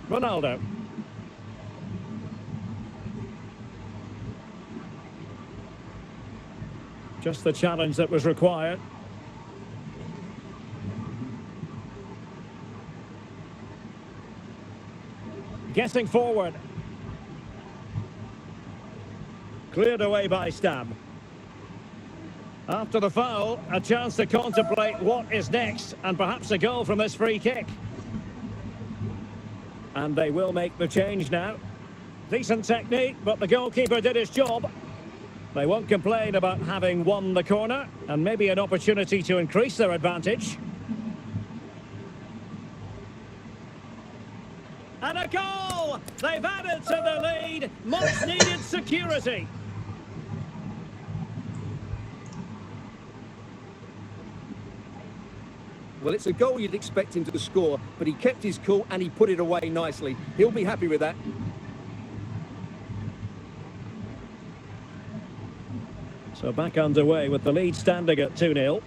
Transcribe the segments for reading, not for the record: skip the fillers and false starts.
Ronaldo. Just the challenge that was required. Getting forward. Cleared away by Stam. After the foul, a chance to contemplate what is next, and perhaps a goal from this free kick. And they will make the change now. Decent technique, but the goalkeeper did his job. They won't complain about having won the corner, and maybe an opportunity to increase their advantage. And a goal! They've added to the lead. Much needed security. Well, it's a goal you'd expect him to score, but he kept his cool and he put it away nicely. He'll be happy with that. So back underway with the lead standing at 2-0.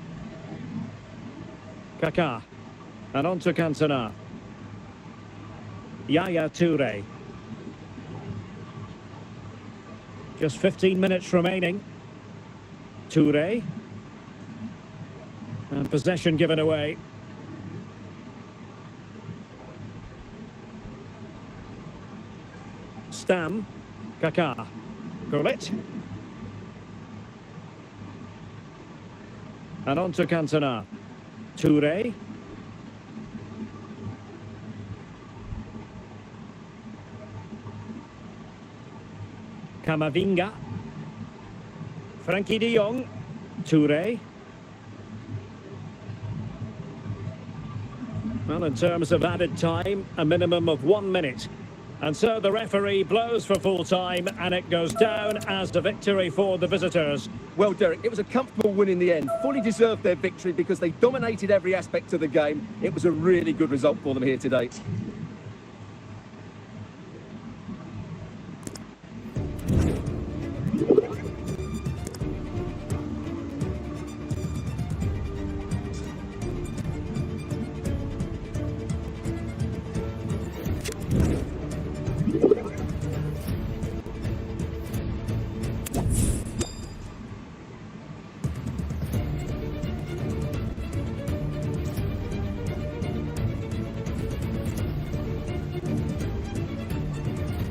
Kaká. And on to Cantona. Yaya Touré. Just 15 minutes remaining. Touré. And possession given away. Stam. Kaká. Gullit. And on to Cantona. Touré. Camavinga. Frankie de Jong. Touré. Well, in terms of added time, a minimum of 1 minute. And so the referee blows for full time, and it goes down as a victory for the visitors. Well, Derek, it was a comfortable win in the end. Fully deserved their victory because they dominated every aspect of the game. It was a really good result for them here today.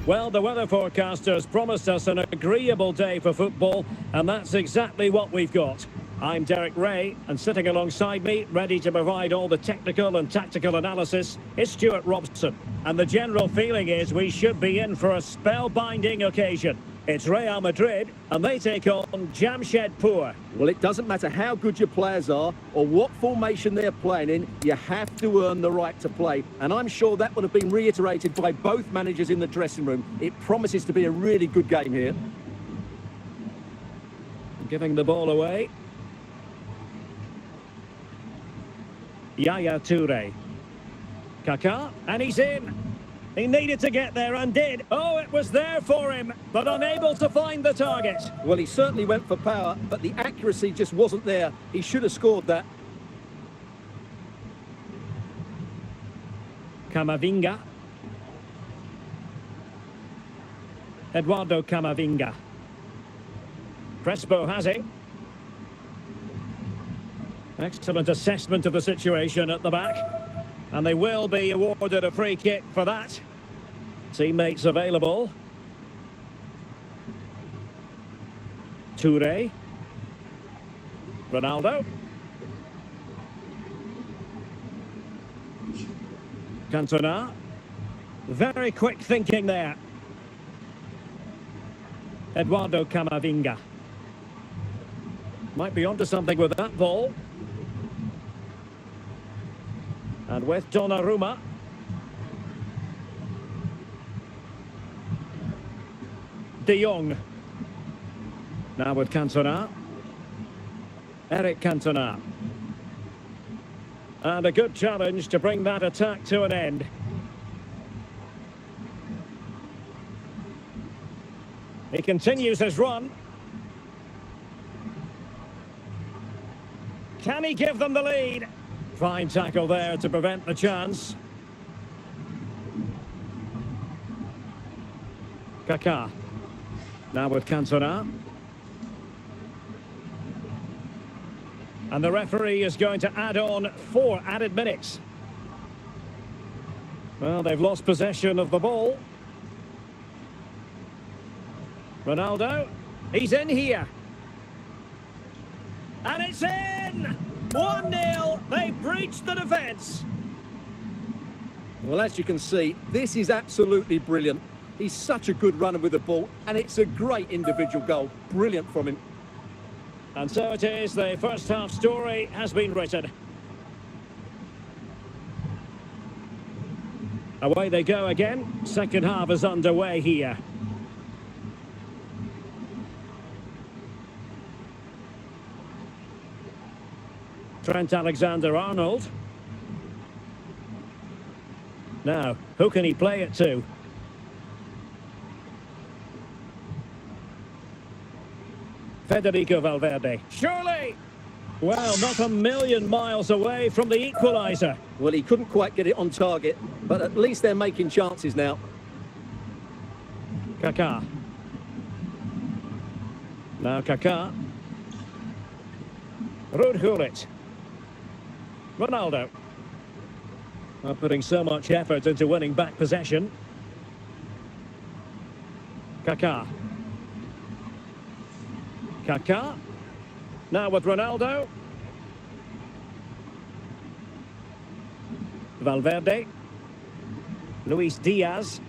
Well, the weather forecasters promised us an agreeable day for football, and that's exactly what we've got. I'm Derek Ray, and sitting alongside me, ready to provide all the technical and tactical analysis, is Stuart Robson. And the general feeling is we should be in for a spellbinding occasion. It's Real Madrid, and they take on Jamshedpur. Well, it doesn't matter how good your players are or what formation they're playing in, you have to earn the right to play. And I'm sure that would have been reiterated by both managers in the dressing room. It promises to be a really good game here. Giving the ball away. Yaya Touré. Kaká, and he's in. He needed to get there and did. Oh, it was there for him, but unable to find the target. Well, he certainly went for power, but the accuracy just wasn't there. He should have scored that. Camavinga. Eduardo Camavinga. Crespo has it. Excellent assessment of the situation at the back. And they will be awarded a free kick for that. Teammates available. Touré. Ronaldo. Cantona. Very quick thinking there. Eduardo Camavinga. Might be onto something with that ball. And with Donnarumma. De Jong. Now with Cantona. Eric Cantona. And a good challenge to bring that attack to an end. He continues his run. Can he give them the lead? Fine tackle there to prevent the chance. Kaká. Now with Cantona. And the referee is going to add on 4 added minutes. Well, they've lost possession of the ball. Ronaldo. He's in here. And it's in! 1-0. They've breached the defence. Well, as you can see, this is absolutely brilliant. He's such a good runner with the ball, and it's a great individual goal. Brilliant from him. And so it is, the first half story has been written. Away they go again. Second half is underway here. Trent Alexander-Arnold. Now, who can he play it to? Federico Valverde. Surely! Well, not a million miles away from the equaliser. Well, he couldn't quite get it on target, but at least they're making chances now. Kaká. Now Kaká. Ruud Gullit. Ronaldo. Well, putting so much effort into winning back possession. Kaká. Kaká. Now with Ronaldo. Valverde. Luis Diaz.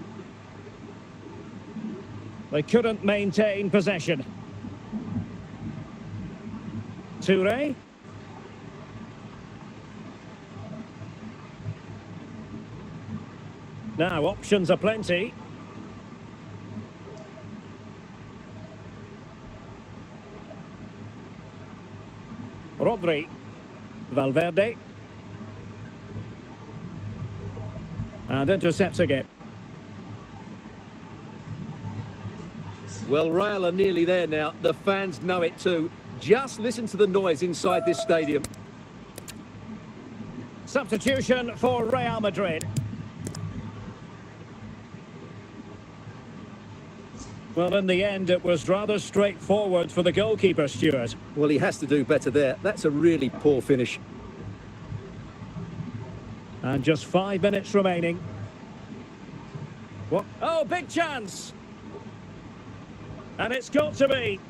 They couldn't maintain possession. Touré. Now options are plenty. Rodri. Valverde. And intercepts again. Well, Real are nearly there now. The fans know it too. Just listen to the noise inside this stadium. Substitution for Real Madrid. Well, in the end, it was rather straightforward for the goalkeeper, Stuart. Well, he has to do better there. That's a really poor finish. And just 5 minutes remaining. What? Oh, big chance! And it's got to be.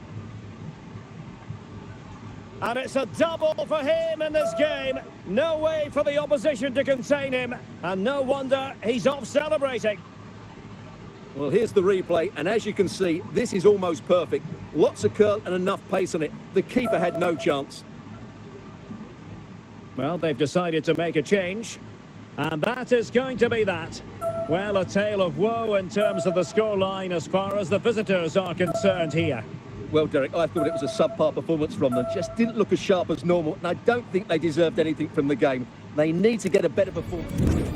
And it's a double for him in this game. No way for the opposition to contain him. And no wonder he's off celebrating. Well, here's the replay, and as you can see, this is almost perfect. Lots of curl and enough pace on it. The keeper had no chance. Well, they've decided to make a change. And that is going to be that. Well, a tale of woe in terms of the scoreline as far as the visitors are concerned here. Well, Derek, I thought it was a subpar performance from them. Just didn't look as sharp as normal, and I don't think they deserved anything from the game. They need to get a better performance.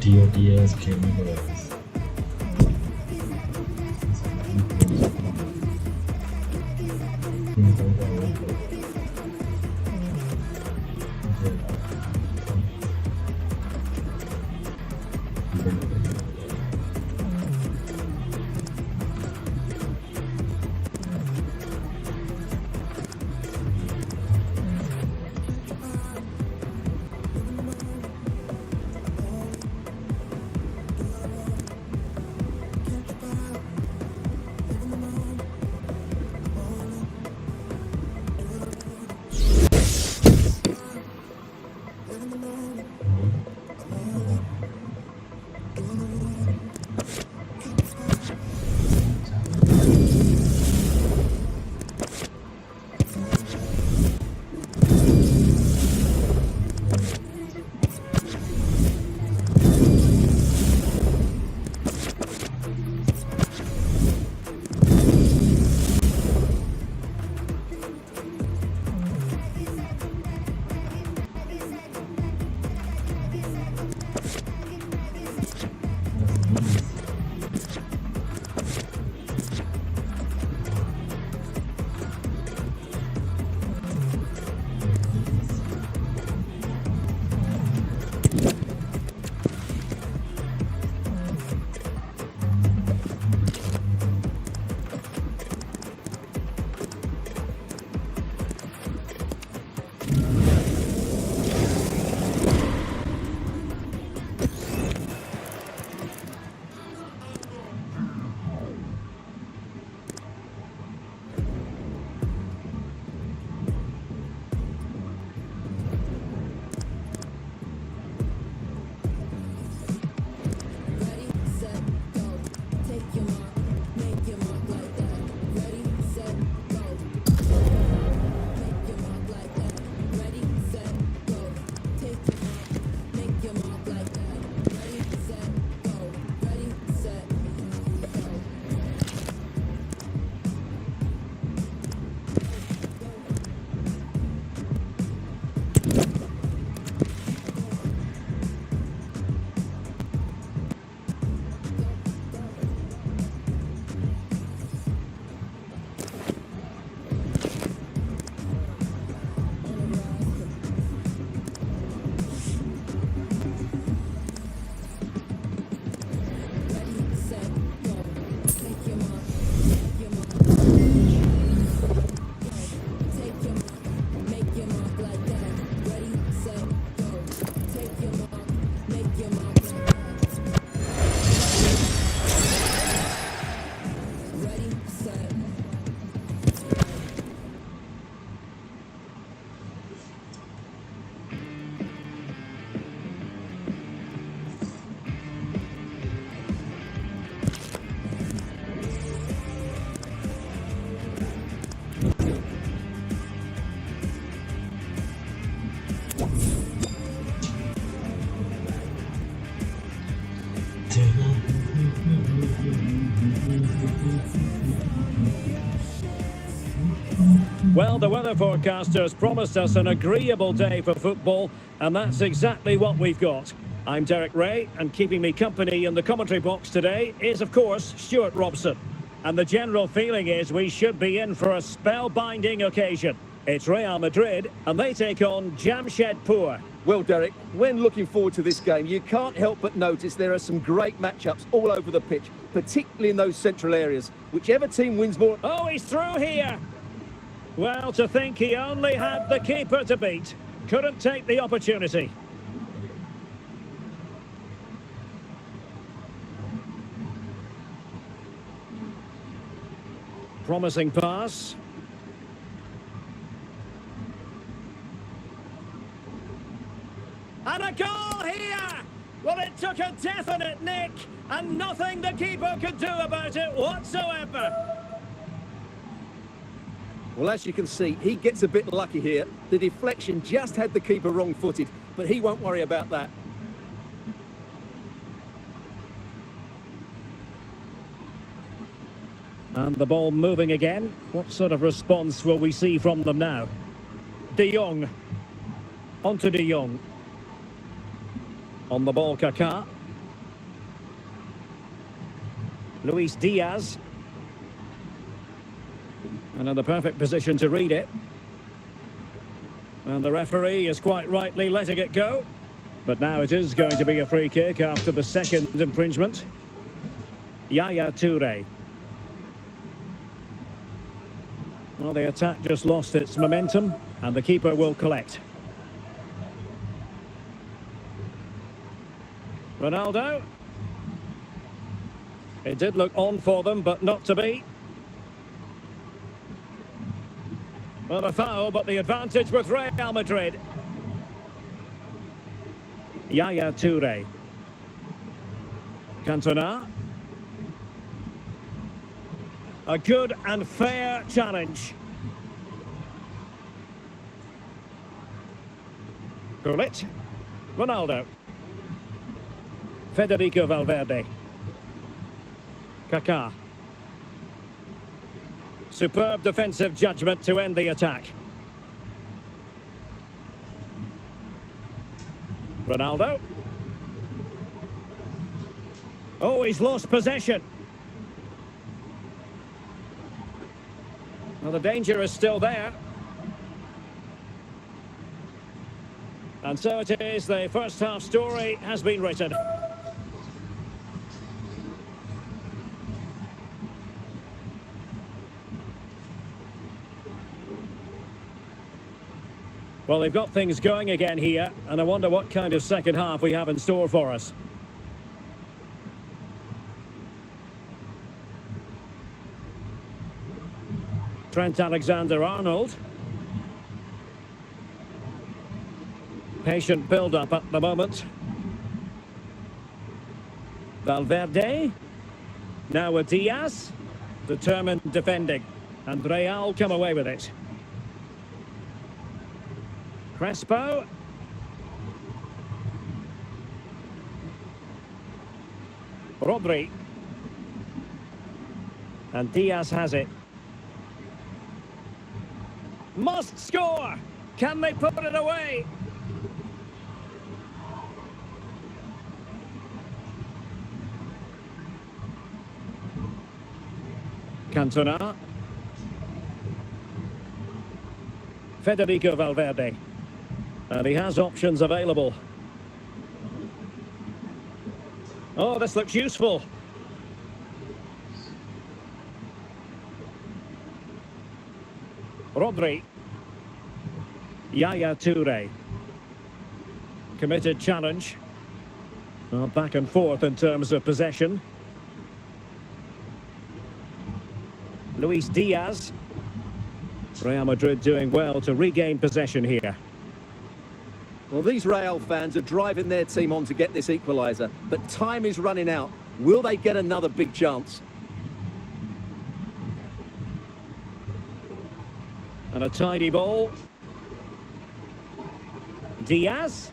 TOTS cameras. Well, the weather forecasters promised us an agreeable day for football, and that's exactly what we've got. I'm Derek Ray, and keeping me company in the commentary box today is, of course, Stuart Robson. And the general feeling is we should be in for a spellbinding occasion. It's Real Madrid, and they take on Jamshedpur. Well, Derek, when looking forward to this game, you can't help but notice there are some great matchups all over the pitch, particularly in those central areas. Whichever team wins more... Oh, he's through here! Well, to think he only had the keeper to beat. Couldn't take the opportunity. Promising pass. And a goal here! Well, it took a definite nick, and nothing the keeper could do about it whatsoever. Well, as you can see, he gets a bit lucky here. The deflection just had the keeper wrong-footed, but he won't worry about that. And the ball moving again. What sort of response will we see from them now? De Jong. On to De Jong. On the ball, Kaká. Luis Diaz. And in the perfect position to read it. And the referee is quite rightly letting it go. But now it is going to be a free kick after the second infringement. Yaya Toure. Well, the attack just lost its momentum, and the keeper will collect. Ronaldo. It did look on for them, but not to be. Well, a foul, but the advantage with Real Madrid. Yaya Toure. Cantona. A good and fair challenge. Gullit. Ronaldo. Federico Valverde. Kaká. Superb defensive judgment to end the attack. Ronaldo. Oh, he's lost possession. Well, the danger is still there. And so it is, the first half story has been written. Well, they've got things going again here, and I wonder what kind of second half we have in store for us. Trent Alexander-Arnold. Patient build-up at the moment. Valverde. Now with Diaz. Determined defending. And Real come away with it. Crespo. Rodri. And Diaz has it. Must score! Can they put it away? Cantona. Federico Valverde. And he has options available. Oh, this looks useful. Rodri. Yaya Toure. Committed challenge. Well, back and forth in terms of possession. Luis Diaz. Real Madrid doing well to regain possession here. Well, these Real fans are driving their team on to get this equaliser, but time is running out. Will they get another big chance? And a tidy ball. Diaz.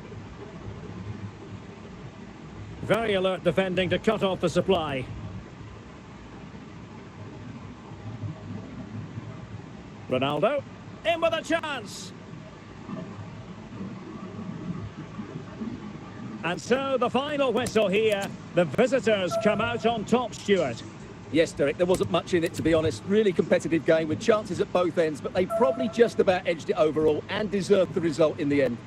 Very alert defending to cut off the supply. Ronaldo. In with a chance. And so the final whistle here. The visitors come out on top, Stuart. Yes, Derek, there wasn't much in it, to be honest. Really competitive game with chances at both ends, but they probably just about edged it overall and deserved the result in the end.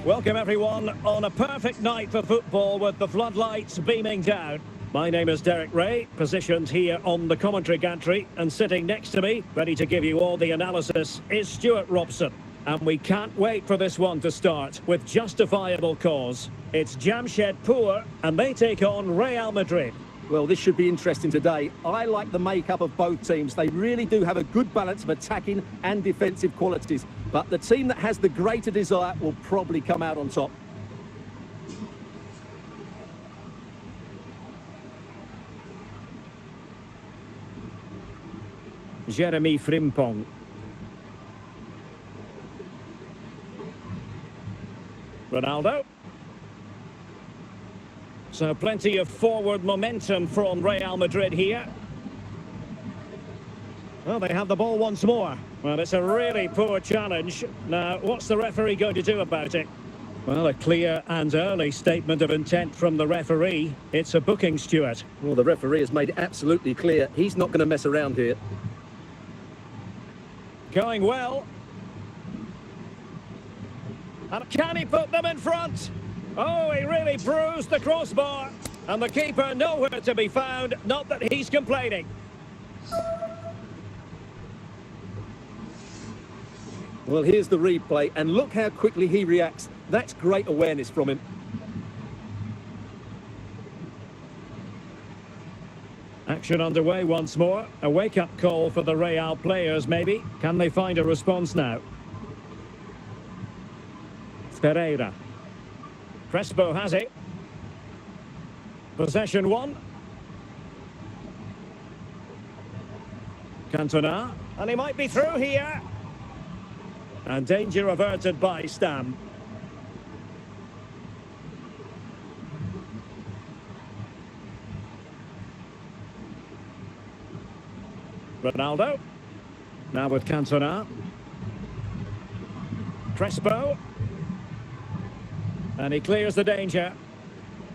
Welcome everyone on a perfect night for football with the floodlights beaming down. My name is Derek Ray, positioned here on the commentary gantry, and sitting next to me, ready to give you all the analysis, is Stuart Robson. And we can't wait for this one to start with justifiable cause. It's Jamshedpur and they take on Real Madrid. Well, this should be interesting today. I like the makeup of both teams. They really do have a good balance of attacking and defensive qualities. But the team that has the greater desire will probably come out on top. Jeremy Frimpong. Ronaldo. So plenty of forward momentum from Real Madrid here. Well, they have the ball once more. Well, it's a really poor challenge. Now, what's the referee going to do about it? Well, a clear and early statement of intent from the referee. It's a booking, Stuart. Well, the referee has made it absolutely clear he's not going to mess around here. Going well. And can he put them in front? Oh, he really bruised the crossbar. And the keeper nowhere to be found, not that he's complaining. Well, here's the replay, and look how quickly he reacts. That's great awareness from him. Action underway once more. A wake-up call for the Real players, maybe. Can they find a response now? Pereira. Crespo has it. Possession one. Cantona. And he might be through here. And danger averted by Stam. Ronaldo. Now with Cantona. Crespo. And he clears the danger.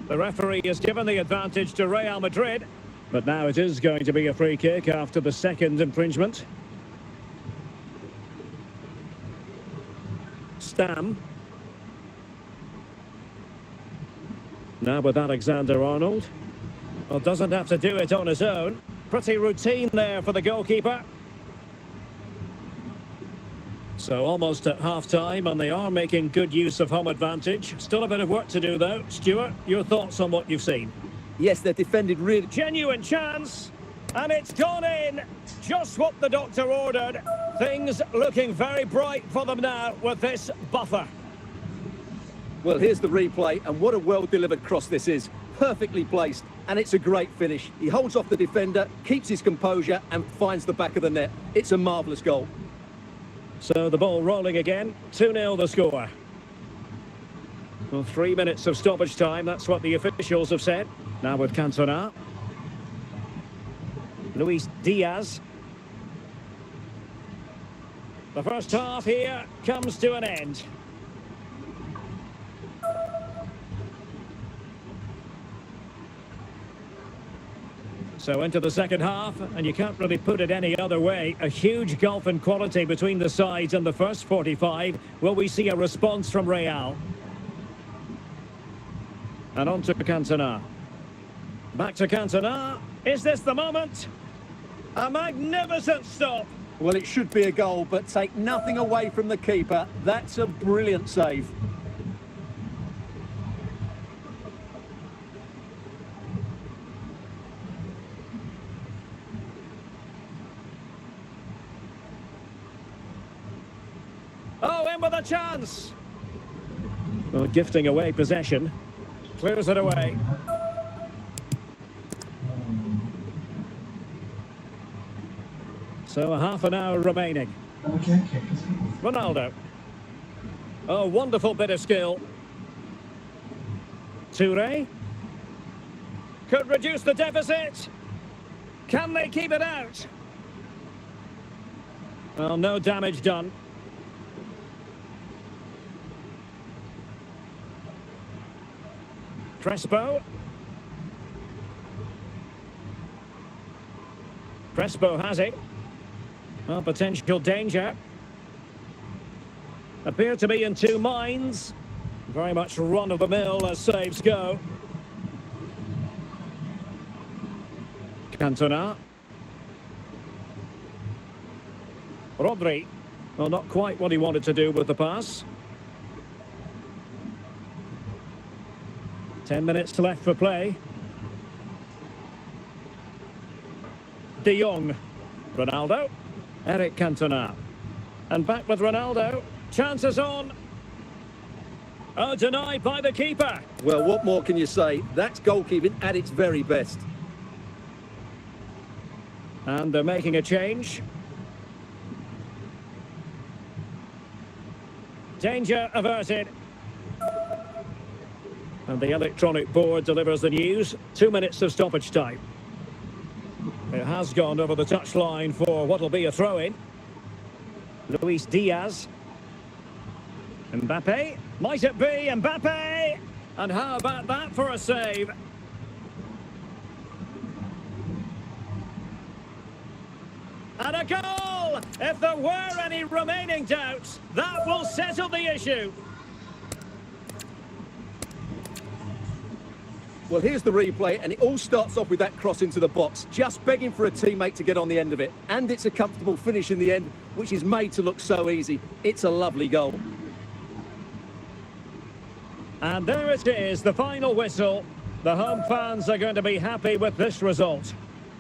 The referee has given the advantage to Real Madrid. But now it is going to be a free kick after the second infringement. Stam. Now with Alexander-Arnold. Well, doesn't have to do it on his own. Pretty routine there for the goalkeeper. So almost at half-time, and they are making good use of home advantage. Still a bit of work to do, though. Stuart, your thoughts on what you've seen? Yes, they're defended really... Genuine chance, and it's gone in. Just what the doctor ordered. Things looking very bright for them now with this buffer. Well, here's the replay, and what a well-delivered cross this is. Perfectly placed, and it's a great finish. He holds off the defender, keeps his composure, and finds the back of the net. It's a marvellous goal. So the ball rolling again, 2-0 the score. Well, 3 minutes of stoppage time, that's what the officials have said. Now with Cantona. Luis Diaz. The first half here comes to an end. So into the second half, and you can't really put it any other way. A huge gulf in quality between the sides in the first 45. Will we see a response from Real? And on to Cantona. Back to Cantona. Is this the moment? A magnificent stop. Well, it should be a goal, but take nothing away from the keeper. That's a brilliant save. Oh, in with a chance. Well, gifting away possession. Clears it away. So a half an hour remaining. Ronaldo. Oh, wonderful bit of skill. Touré. Could reduce the deficit. Can they keep it out? Well, no damage done. Crespo. Crespo has it. Well, potential danger. Appear to be in two minds. Very much run-of-the-mill as saves go. Cantona. Rodri. Well, not quite what he wanted to do with the pass. 10 minutes left for play. De Jong. Ronaldo. Eric Cantona. And back with Ronaldo. Chances on. Oh, denied by the keeper. Well, what more can you say? That's goalkeeping at its very best. And they're making a change. Danger averted. And the electronic board delivers the news. 2 minutes of stoppage time. It has gone over the touchline for what'll be a throw-in. Luis Diaz. Mbappe. Might it be Mbappe? And how about that for a save? And a goal! If there were any remaining doubts, that will settle the issue. Well, here's the replay, and it all starts off with that cross into the box, just begging for a teammate to get on the end of it. And it's a comfortable finish in the end, which is made to look so easy. It's a lovely goal. And there it is, the final whistle. The home fans are going to be happy with this result.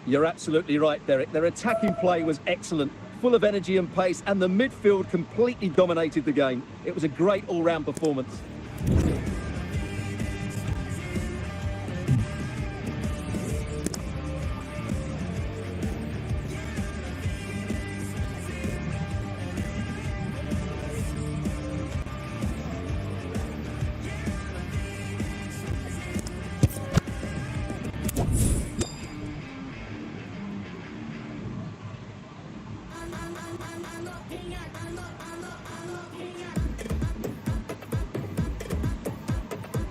You're absolutely right, Derek. Their attacking play was excellent, full of energy and pace, and the midfield completely dominated the game. It was a great all-round performance.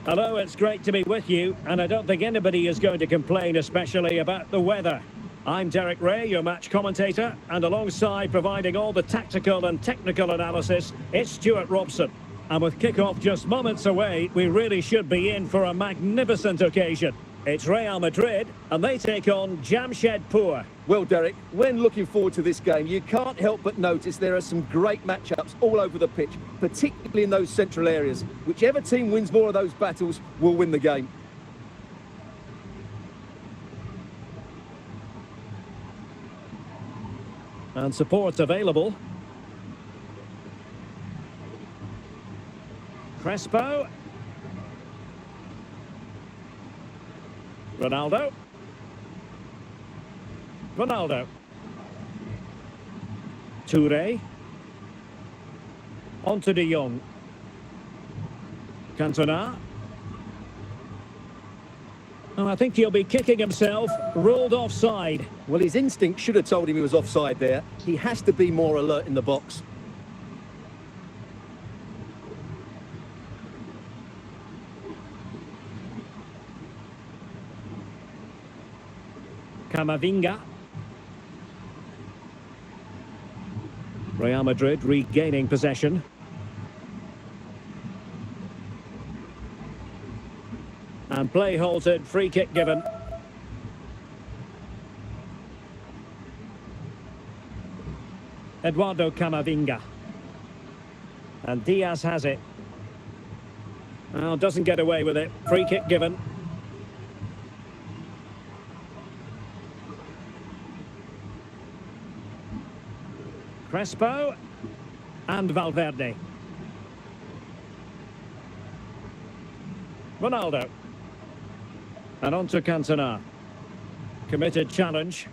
Hello, it's great to be with you, and I don't think anybody is going to complain, especially about the weather. I'm Derek Ray, your match commentator, and alongside providing all the tactical and technical analysis, it's Stuart Robson. And with kick-off just moments away, we really should be in for a magnificent occasion. It's Real Madrid, and they take on Jamshedpur. Well, Derek, when looking forward to this game, you can't help but notice there are some great matchups all over the pitch, particularly in those central areas. Whichever team wins more of those battles will win the game. And support available. Crespo. Ronaldo. Toure. On to De Jong. Cantona. Oh, I think he'll be kicking himself. Ruled offside. Well, his instinct should have told him he was offside there. He has to be more alert in the box. Camavinga. Real Madrid regaining possession. And play halted, free kick given. Eduardo Camavinga. And Diaz has it. Well, doesn't get away with it. Free kick given. Crespo and Valverde. Ronaldo. And on to Cantona. Committed challenge.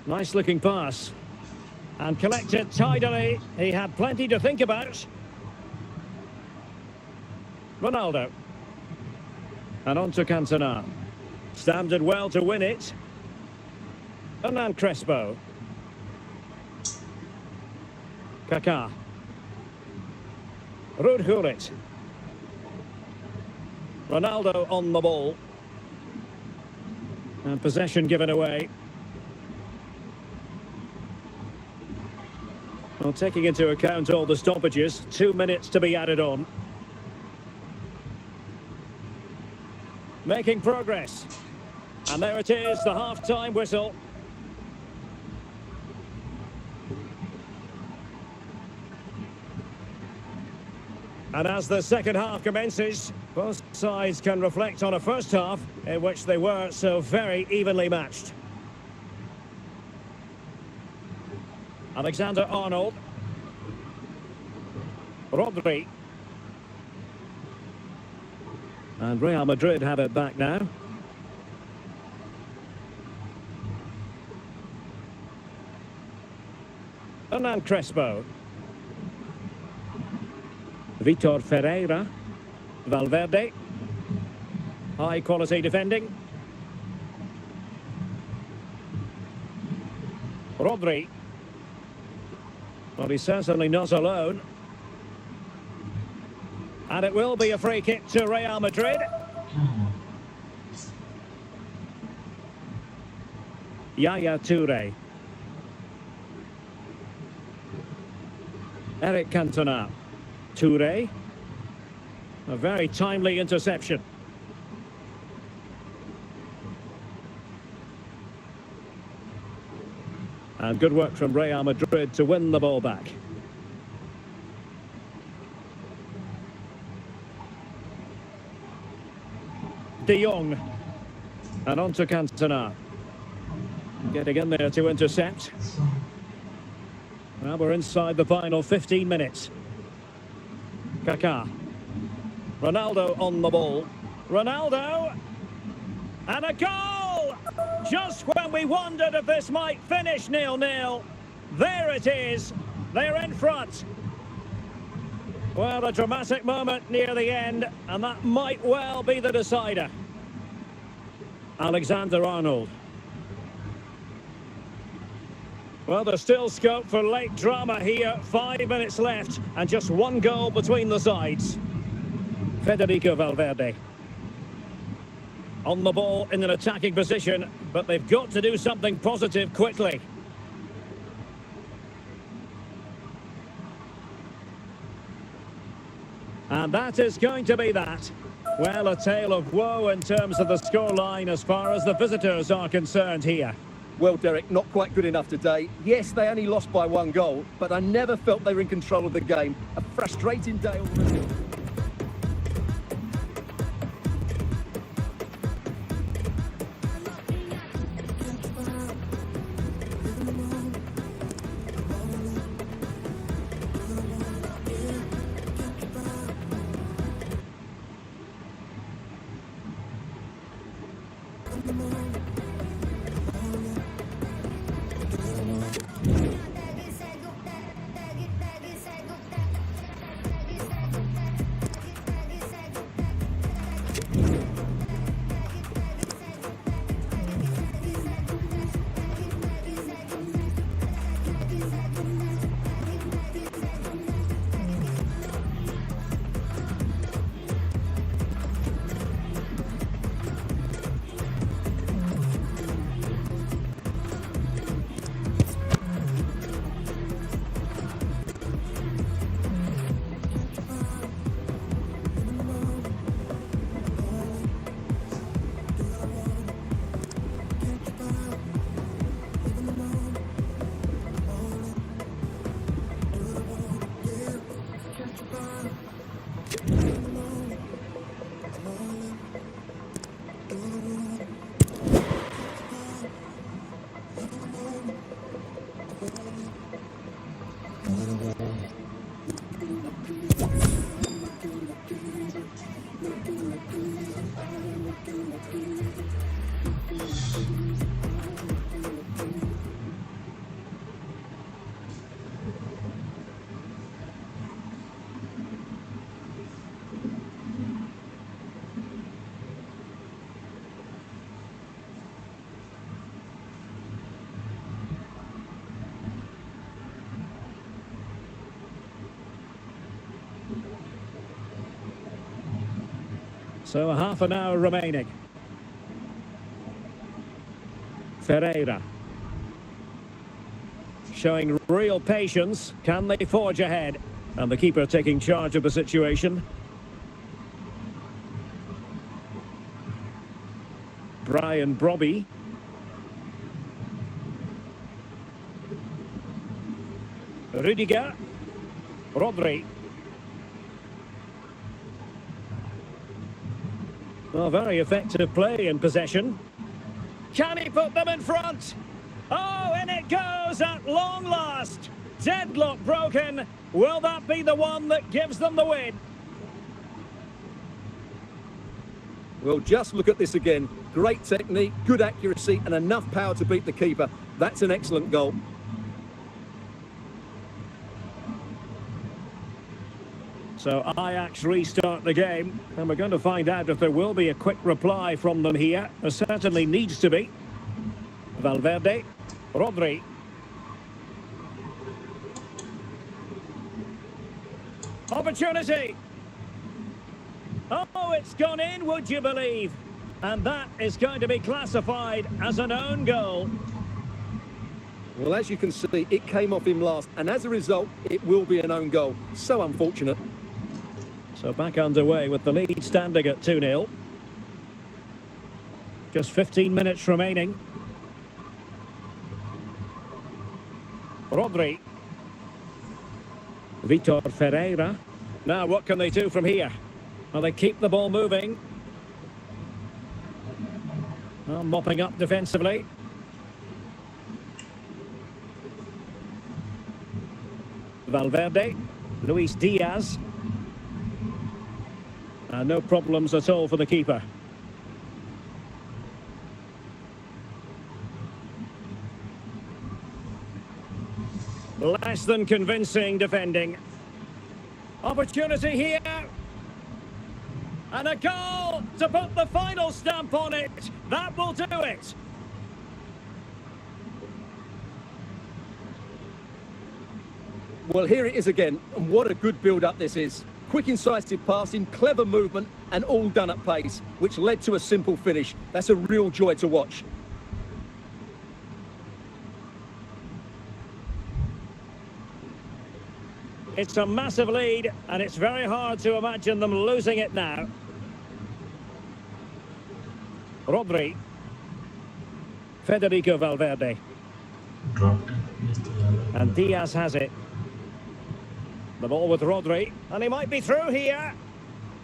Nice looking pass. And collected tidily. He had plenty to think about. Ronaldo. And on to Cantona. Standard well to win it. And then Crespo. Kaká. Rudhurit. Ronaldo on the ball. And possession given away. Well, taking into account all the stoppages, 2 minutes to be added on. Making progress. And there it is, the half-time whistle. And as the second half commences, both sides can reflect on a first half in which they were so very evenly matched. Alexander-Arnold. Rodri. And Real Madrid have it back now. Hernan Crespo. Vitor Ferreira. Valverde. High quality defending. Rodri. Well, he's certainly not alone. And it will be a free kick to Real Madrid. Yaya Toure. Eric Cantona. Toure. A very timely interception. And good work from Real Madrid to win the ball back. De Jong. And on to Cantona. Getting in there to intercept. Well, we're inside the final 15 minutes. Kaká. Ronaldo on the ball. Ronaldo! And a goal! Just when we wondered if this might finish 0-0. There it is. They're in front. Well, a dramatic moment near the end, and that might well be the decider. Alexander-Arnold. Well, there's still scope for late drama here. 5 minutes left, and just one goal between the sides. Federico Valverde. On the ball in an attacking position, but they've got to do something positive quickly. And that is going to be that. Well, a tale of woe in terms of the scoreline as far as the visitors are concerned here. Well, Derek, not quite good enough today. Yes, they only lost by 1 goal, but I never felt they were in control of the game. A frustrating day already. So half an hour remaining. Ferreira. showing real patience. Can they forge ahead? And the keeper taking charge of the situation. Brian Brobby. Rudiger. Rodri. Well, very effective play in possession. Can he put them in front? Oh, and it goes at long last. Deadlock broken. Will that be the one that gives them the win? Well, just look at this again. Great technique, good accuracy, and enough power to beat the keeper. That's an excellent goal. So Ajax restart the game, and we're going to find out if there will be a quick reply from them here. There certainly needs to be. Valverde, Rodri. Opportunity. Oh, it's gone in, would you believe? And that is going to be classified as an own goal. Well, as you can see, it came off him last, and as a result, it will be an own goal. So unfortunate. So back underway with the lead standing at 2-0. Just 15 minutes remaining. Rodri. Vitor Ferreira. Now what can they do from here? Well, they keep the ball moving. Well, mopping up defensively. Valverde. Luis Diaz. No problems at all for the keeper. Less than convincing defending. Opportunity here. And a goal to put the final stamp on it. That will do it. Well, here it is again, and what a good build-up this is. Quick, incisive passing, clever movement, and all done at pace, which led to a simple finish. That's a real joy to watch. It's a massive lead, and it's very hard to imagine them losing it now. Rodri. Federico Valverde. And Diaz has it. The ball with Rodri, and he might be through here.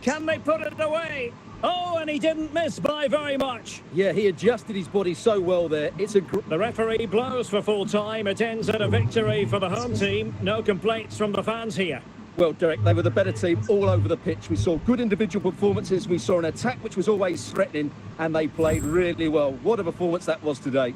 Can they put it away? Oh, and he didn't miss by very much. Yeah, he adjusted his body so well there. It's a... The referee blows for full time. It ends in a victory for the home team. No complaints from the fans here. Well, Derek, they were the better team all over the pitch. We saw good individual performances. We saw an attack which was always threatening, and they played really well. What a performance that was today.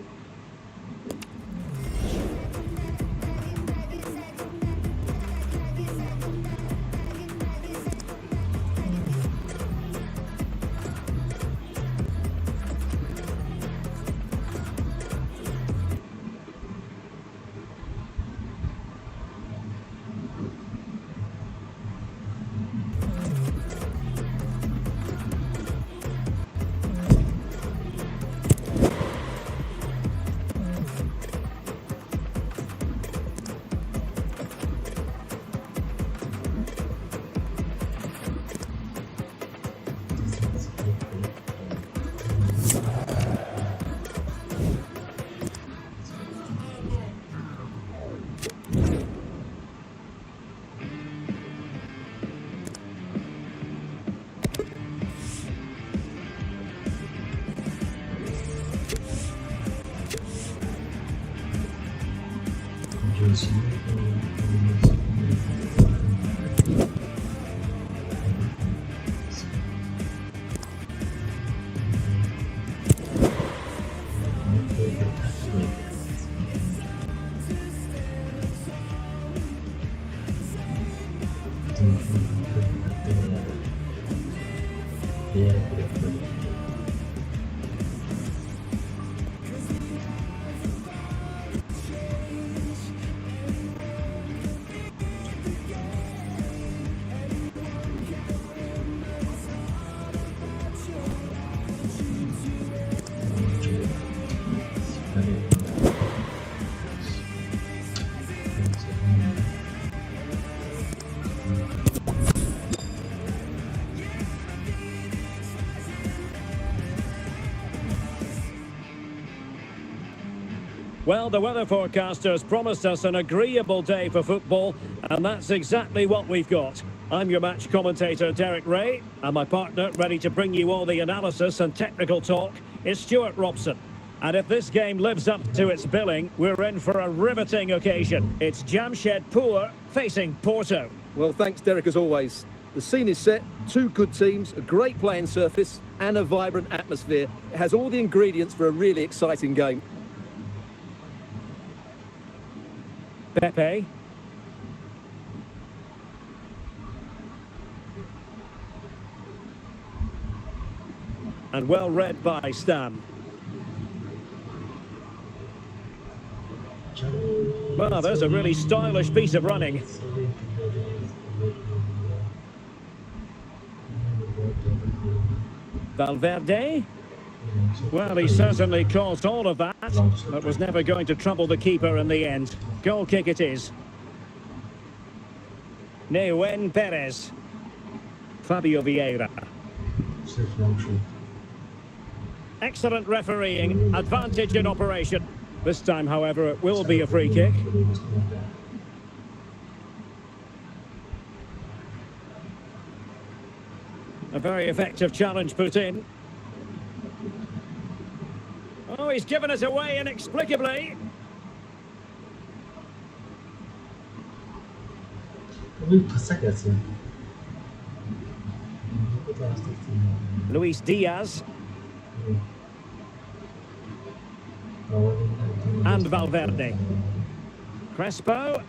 Well, the weather forecasters promised us an agreeable day for football, and that's exactly what we've got. I'm your match commentator, Derek Ray, and my partner, ready to bring you all the analysis and technical talk, is Stuart Robson. And if this game lives up to its billing, we're in for a riveting occasion. It's Jamshedpur facing Porto. Well, thanks, Derek, as always. The scene is set, two good teams, a great playing surface, and a vibrant atmosphere. It has all the ingredients for a really exciting game. Pepe. And well read by Stam. Well, there's a really stylish piece of running. Valverde. Well, he certainly caused all of that, but was never going to trouble the keeper in the end. Goal kick it is. Neuen Perez. Fabio Vieira. Excellent refereeing, advantage in operation. This time, however, it will be a free kick. A very effective challenge put in. Oh, he's given it away inexplicably. Luis Diaz. And Valverde. Crespo.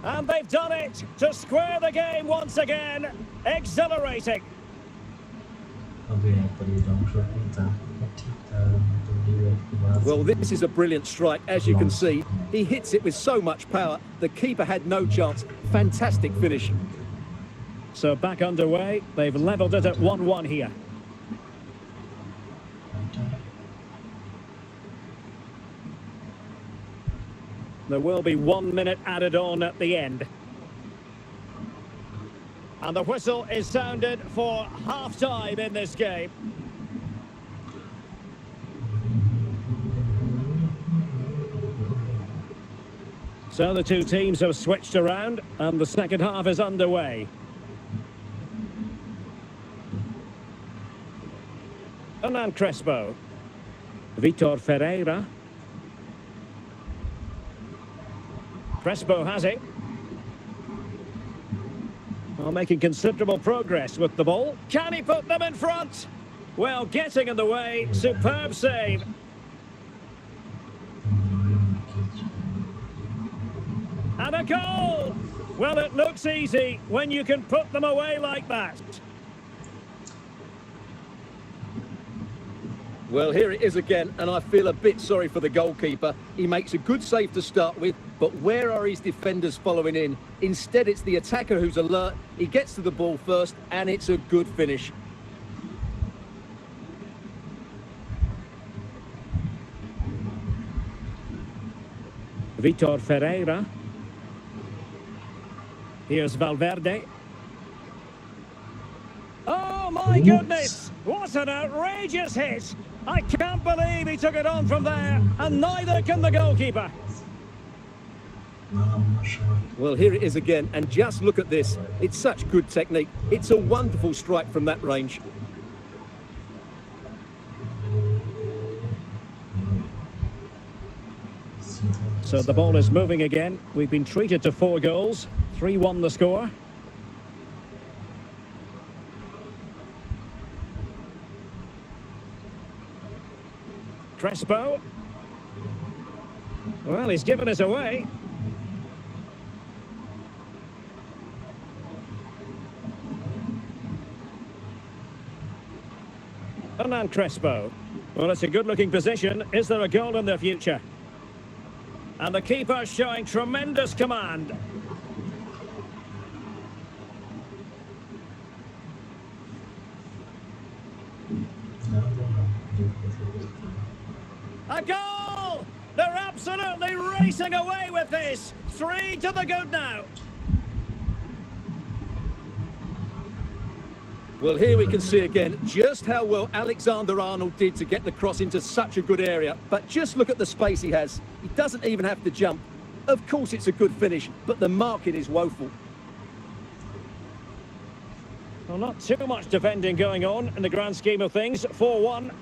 And they've done it to square the game once again. Exhilarating. Well, this is a brilliant strike, as you can see. He hits it with so much power. The keeper had no chance. Fantastic finish. So back underway. They've levelled it at 1-1 here. There will be 1 minute added on at the end. And the whistle is sounded for half-time in this game. So the two teams have switched around and the second half is underway. Hernan Crespo. Vitor Ferreira. Crespo has it. Well, making considerable progress with the ball. Can he put them in front? Well, getting in the way. Superb save. And a goal! Well, it looks easy when you can put them away like that. Well, here it is again, and I feel a bit sorry for the goalkeeper. He makes a good save to start with, but where are his defenders following in? Instead, it's the attacker who's alert. He gets to the ball first, and it's a good finish. Vitor Ferreira. Here's Valverde. Oh, my goodness! What an outrageous hit! I can't believe he took it on from there, and neither can the goalkeeper. Well, here it is again, and just look at this. It's such good technique. It's a wonderful strike from that range. So the ball is moving again. We've been treated to 4 goals. 3-1 the score. Crespo. Well, he's given it away. Hernan Crespo. Well, it's a good-looking position. Is there a goal in the future? And the keeper showing tremendous command. A goal! They're absolutely racing away with this. 3 to the good now. Well, here we can see again just how well Alexander-Arnold did to get the cross into such a good area. But just look at the space he has. He doesn't even have to jump. Of course, it's a good finish, but the marking is woeful. Well, not too much defending going on in the grand scheme of things. 4-1.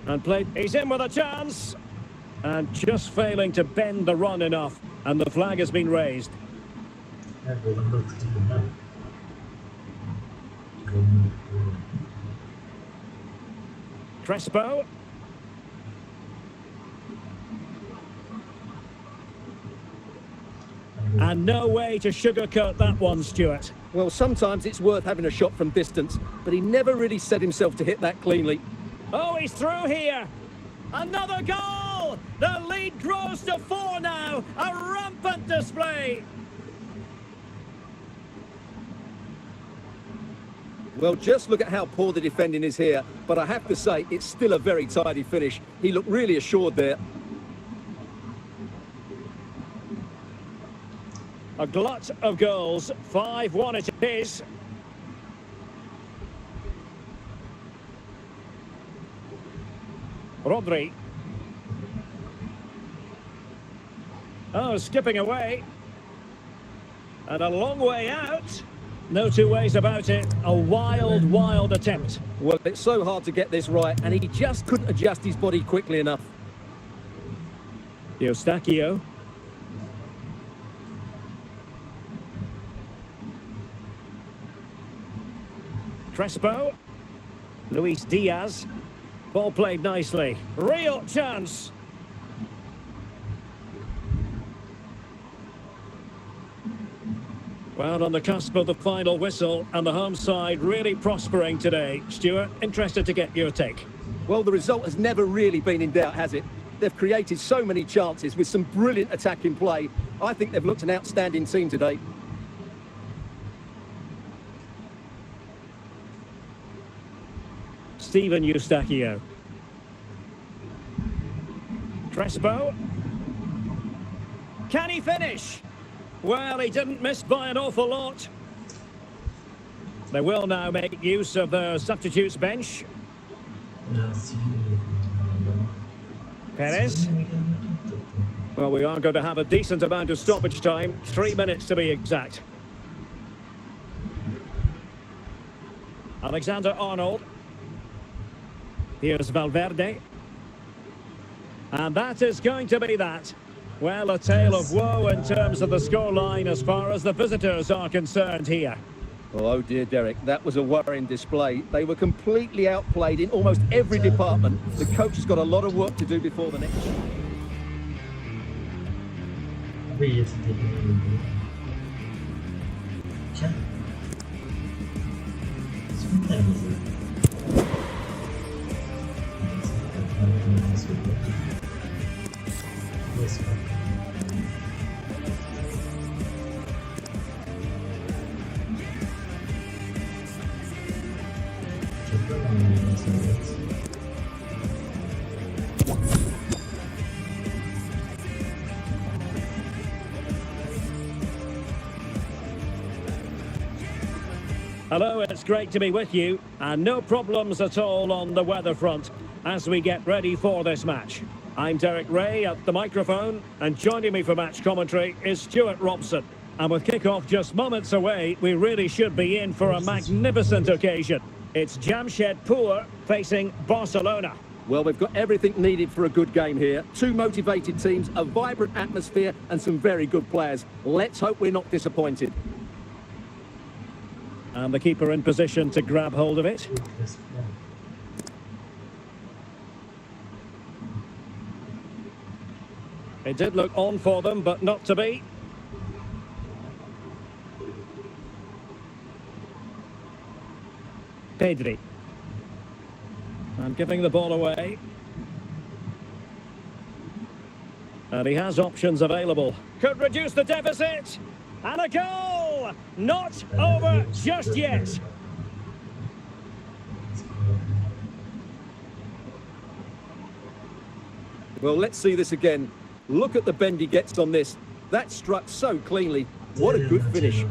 And played. He's in with a chance. And just failing to bend the run enough. And the flag has been raised. Ya golün da tutayım ben. Golün. Crespo. And no way to sugarcoat that one, Stuart. Well, sometimes it's worth having a shot from distance, but he never really set himself to hit that cleanly. Oh, he's through here. Another goal! The lead grows to 4 now. A rampant display. Well, just look at how poor the defending is here, but I have to say, it's still a very tidy finish. He looked really assured there. A glut of goals. 5-1 it is. Rodri. Oh, skipping away. And a long way out. No two ways about it. A wild, wild attempt. Well, it's so hard to get this right, and he just couldn't adjust his body quickly enough. Eustachio. Crespo. Luis Diaz. Ball played nicely. Real chance. Well, on the cusp of the final whistle, and the home side really prospering today. Stuart, interested to get your take. Well, the result has never really been in doubt, has it? They've created so many chances with some brilliant attacking play. I think they've looked an outstanding team today. Steven Eustachio. Crespo. Can he finish? Well, he didn't miss by an awful lot. They will now make use of their substitutes bench. Perez. Well, we are going to have a decent amount of stoppage time. 3 minutes to be exact. Alexander-Arnold. Here's Valverde. And that is going to be that. Well, a tale of woe in terms of the scoreline as far as the visitors are concerned here. Oh dear, Derek, that was a worrying display. They were completely outplayed in almost every department. The coach has got a lot of work to do before the next. Hello, it's great to be with you, and no problems at all on the weather front as we get ready for this match. I'm Derek Ray at the microphone, and joining me for match commentary is Stuart Robson. And with kick-off just moments away, we really should be in for a magnificent occasion. It's Jamshedpur facing Barcelona. Well, we've got everything needed for a good game here. Two motivated teams, a vibrant atmosphere, and some very good players. Let's hope we're not disappointed. And the keeper in position to grab hold of it. It did look on for them, but not to be. Pedri. And giving the ball away. And he has options available. Could reduce the deficit. And a goal! Not over just yet. Well, let's see this again. Look at the bend he gets on this. That struck so cleanly. What a good finish.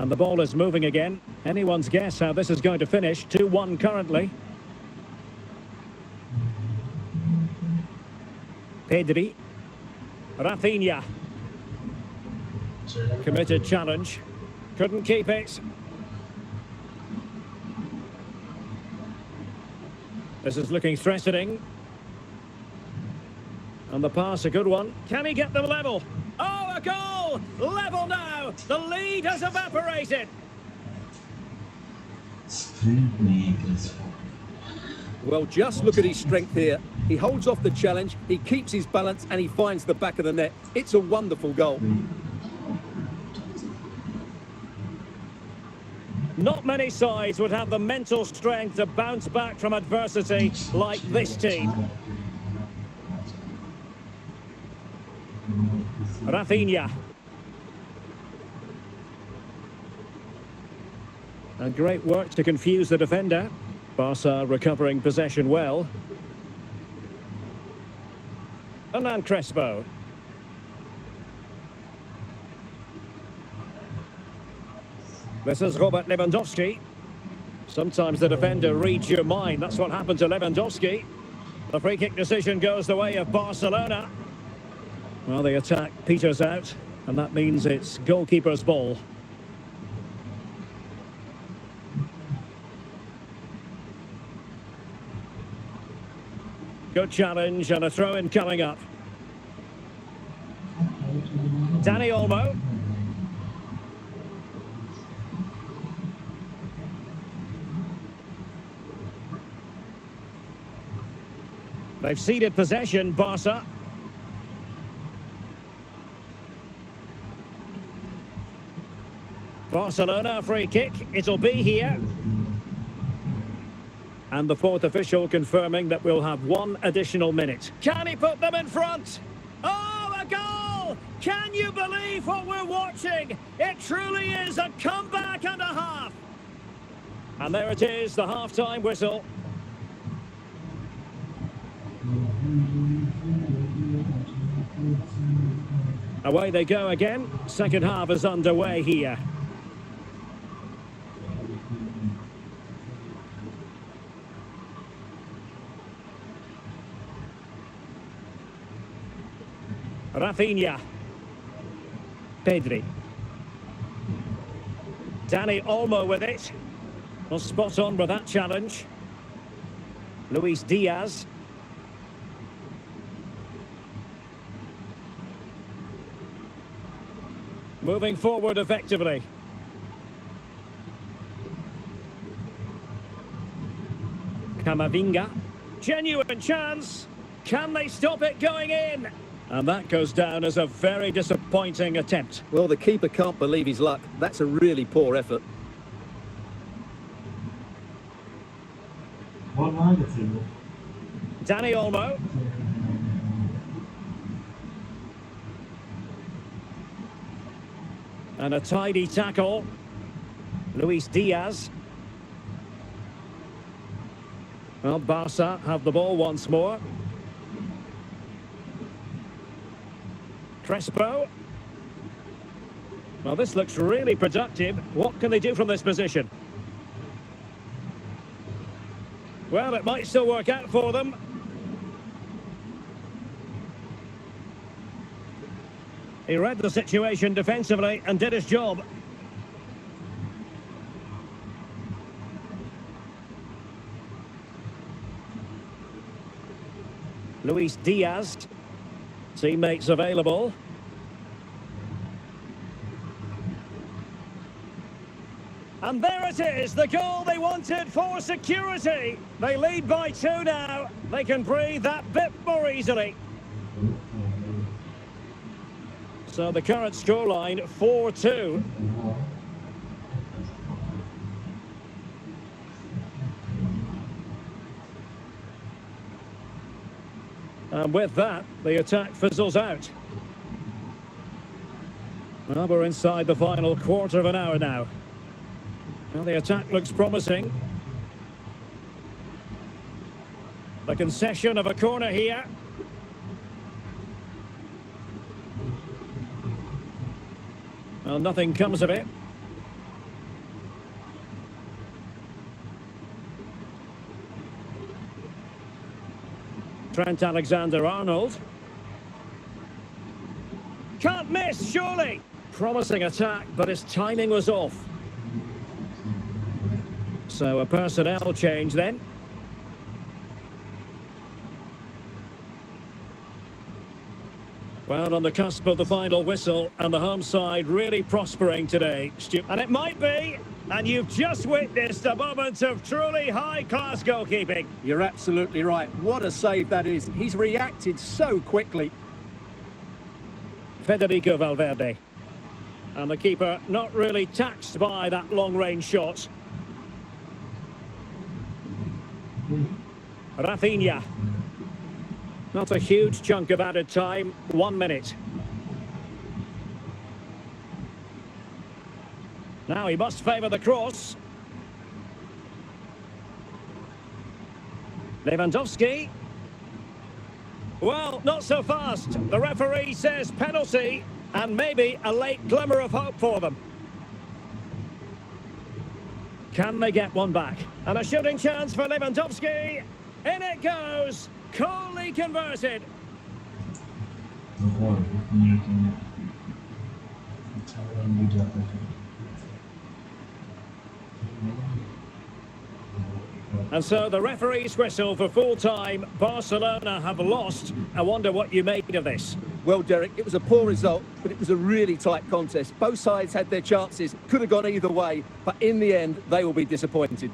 And the ball is moving again. Anyone's guess how this is going to finish. 2-1 currently. Pedri. Rafinha. Committed challenge. Couldn't keep it. This is looking threatening. And the pass, a good one. Can he get them level? Oh, a goal! Level now! The lead has evaporated. Well, just look at his strength here. He holds off the challenge, he keeps his balance, and he finds the back of the net. It's a wonderful goal. Not many sides would have the mental strength to bounce back from adversity like this team. Rafinha. And great work to confuse the defender. Barca recovering possession well. Hernan Crespo. This is Robert Lewandowski. Sometimes the defender reads your mind. That's what happened to Lewandowski. The free kick decision goes the way of Barcelona. Well, the attack peters out, and that means it's goalkeeper's ball. Good challenge and a throw-in coming up. Dani Olmo. They've ceded possession, Barca. Barcelona free kick, it'll be here. And the fourth official confirming that we'll have one additional minute. Can he put them in front? Oh, a goal! Can you believe what we're watching? It truly is a comeback and a half. And there it is, the half-time whistle. Away they go again. Second half is underway here. Rafinha. Pedri. Dani Olmo with it. Well, spot on with that challenge. Luis Diaz. Moving forward effectively. Camavinga. Genuine chance. Can they stop it going in? And that goes down as a very disappointing attempt. Well, the keeper can't believe his luck. That's a really poor effort. Dani Olmo. And a tidy tackle. Luis Diaz. Well, Barca have the ball once more. Crespo. Well, this looks really productive. What can they do from this position? Well, it might still work out for them. He read the situation defensively and did his job. Luis Diaz. Teammates available. And there it is, the goal they wanted for security. They lead by 2 now. They can breathe that bit more easily. So the current scoreline, 4-2. And with that, the attack fizzles out. Well, we're inside the final quarter of an hour now. Well, the attack looks promising. The concession of a corner here. Well, nothing comes of it. Trent Alexander-Arnold. Can't miss, surely! Promising attack, but his timing was off. So a personnel change then. Well, on the cusp of the final whistle, and the home side really prospering today. And it might be, and you've just witnessed a moment of truly high-class goalkeeping. You're absolutely right. What a save that is. He's reacted so quickly. Federico Valverde. And the keeper not really taxed by that long-range shot. Rafinha. Not a huge chunk of added time, 1 minute. Now he must favour the cross. Lewandowski. Well, not so fast. The referee says penalty, and maybe a late glimmer of hope for them. Can they get one back? And a shooting chance for Lewandowski. In it goes. Coolly converted. And so the referee's whistle for full time. Barcelona have lost. I wonder what you made of this. Well, Derek, it was a poor result, but it was a really tight contest. Both sides had their chances, could have gone either way, but in the end, they will be disappointed.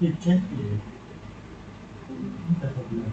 It can be. Definitely.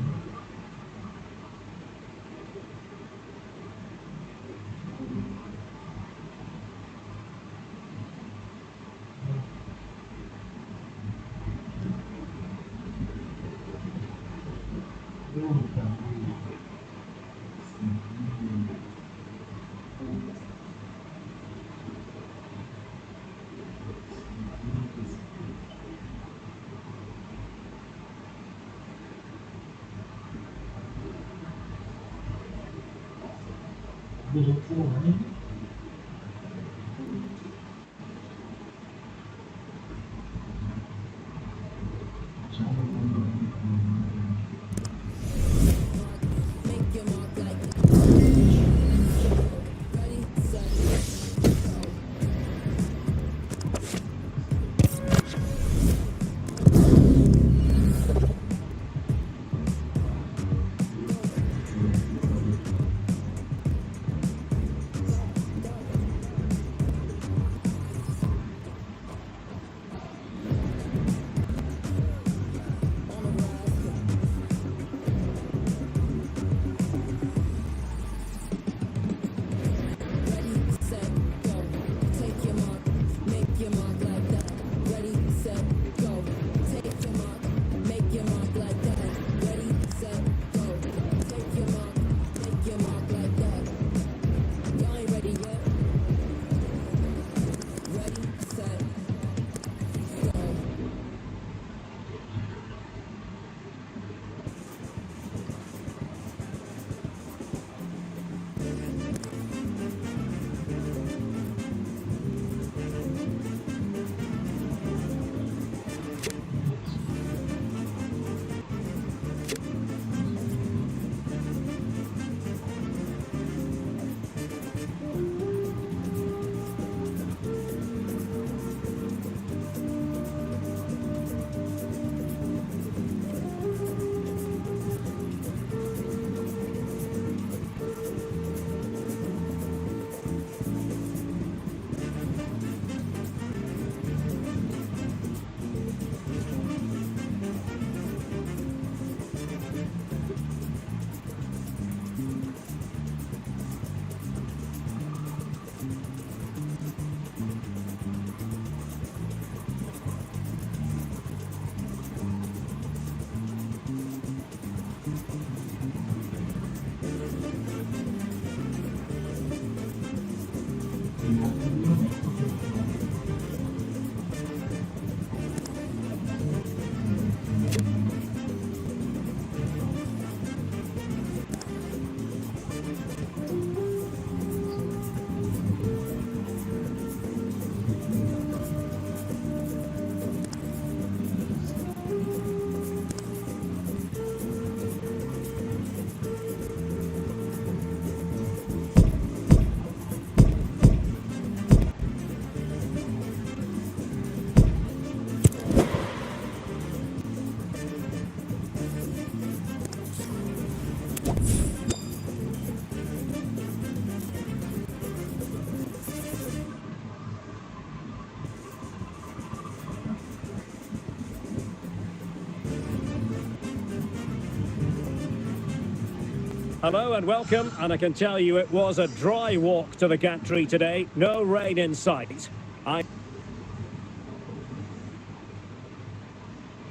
Hello and welcome, and I can tell you it was a dry walk to the gantry today. No rain in sight. I'm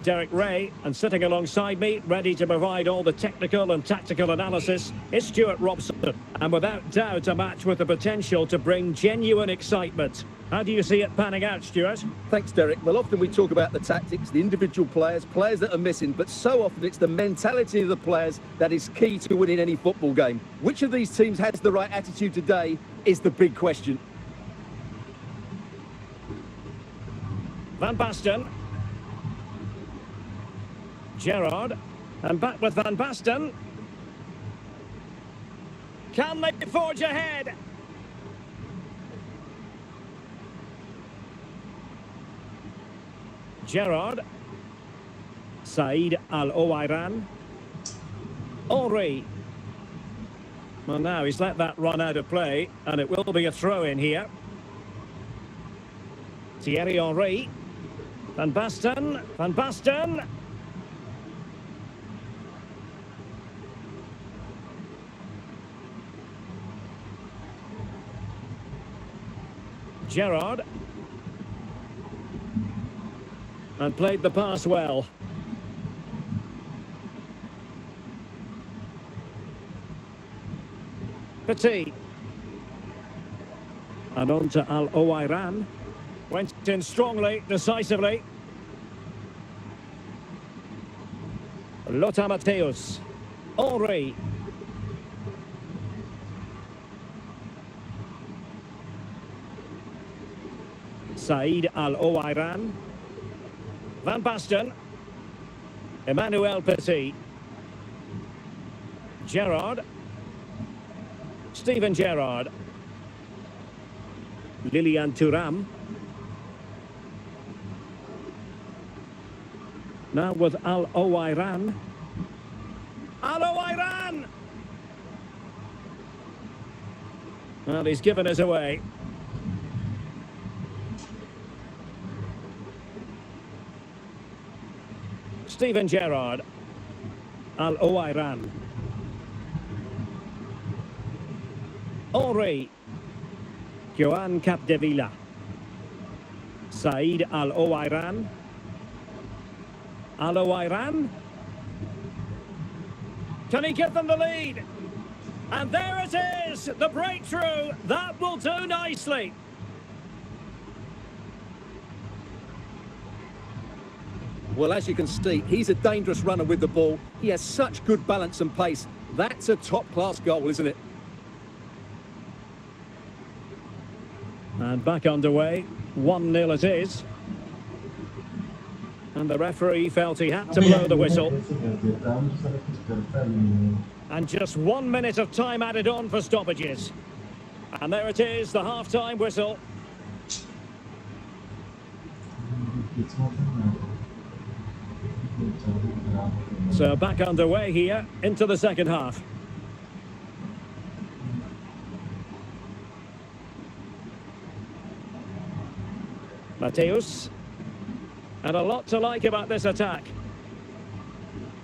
Derek Ray, and sitting alongside me, ready to provide all the technical and tactical analysis, is Stuart Robson. And without doubt, a match with the potential to bring genuine excitement. How do you see it panning out, Stuart? Thanks, Derek. Well, often we talk about the tactics, the individual players that are missing, but so often it's the mentality of the players that is key to winning any football game. Which of these teams has the right attitude today is the big question. Van Basten. Gerrard. And back with Van Basten. Can they forge ahead? Gerrard. Said Al-Owairan. Henry. Well, now he's let that run out of play, and it will be a throw-in here. Thierry Henry. Van Basten. Van Basten. Gerrard. And played the pass well. Petit. And on to Al-Owairan. Went in strongly, decisively. Lothar Matthäus. Henry. Said Al-Owairan. Van Basten. Emmanuel Petit. Gerrard. Steven Gerrard. Lilian Thuram. Now with Al-Owairan. Al-Owairan! Well, he's given us away. Steven Gerrard. Al-Owairan. Henry. Joan Capdevila. Said Al-Owairan. Al-Owairan. Can he give them the lead? And there it is, the breakthrough. That will do nicely. Well, as you can see, he's a dangerous runner with the ball. He has such good balance and pace. That's a top-class goal, isn't it? And back underway. 1-0 it is. And the referee felt he had to blow the whistle. And just 1 minute of time added on for stoppages. And there it is, the half-time whistle. So back underway here into the second half. Matthäus. And a lot to like about this attack.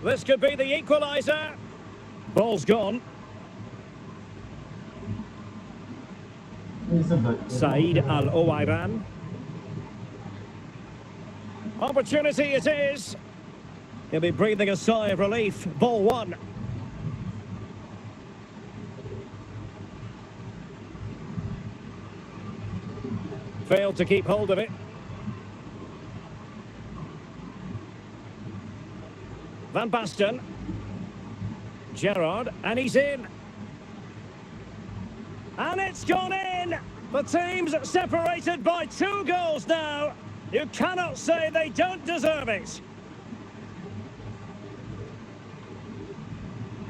This could be the equaliser. Ball's gone. Said Al-Owairan. Opportunity it is. He'll be breathing a sigh of relief. Ball one. Failed to keep hold of it. Van Basten. Gerrard, and he's in. And it's gone in! The team's separated by 2 goals now. You cannot say they don't deserve it.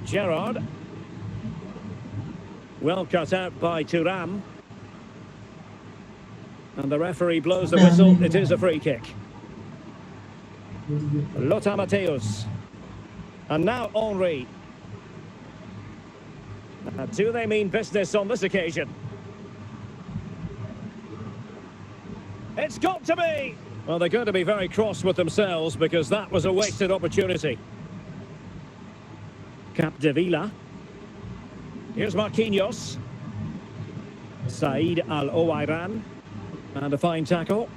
Gerrard. Well cut out by Thuram. And the referee blows the whistle. It is a free kick. Lothar Matthäus. And now Henry. Now, do they mean business on this occasion? It's got to be! Well, they're going to be very cross with themselves because that was a wasted opportunity. Capdevila. Here's Marquinhos. Said Al-Owairan. And a fine tackle.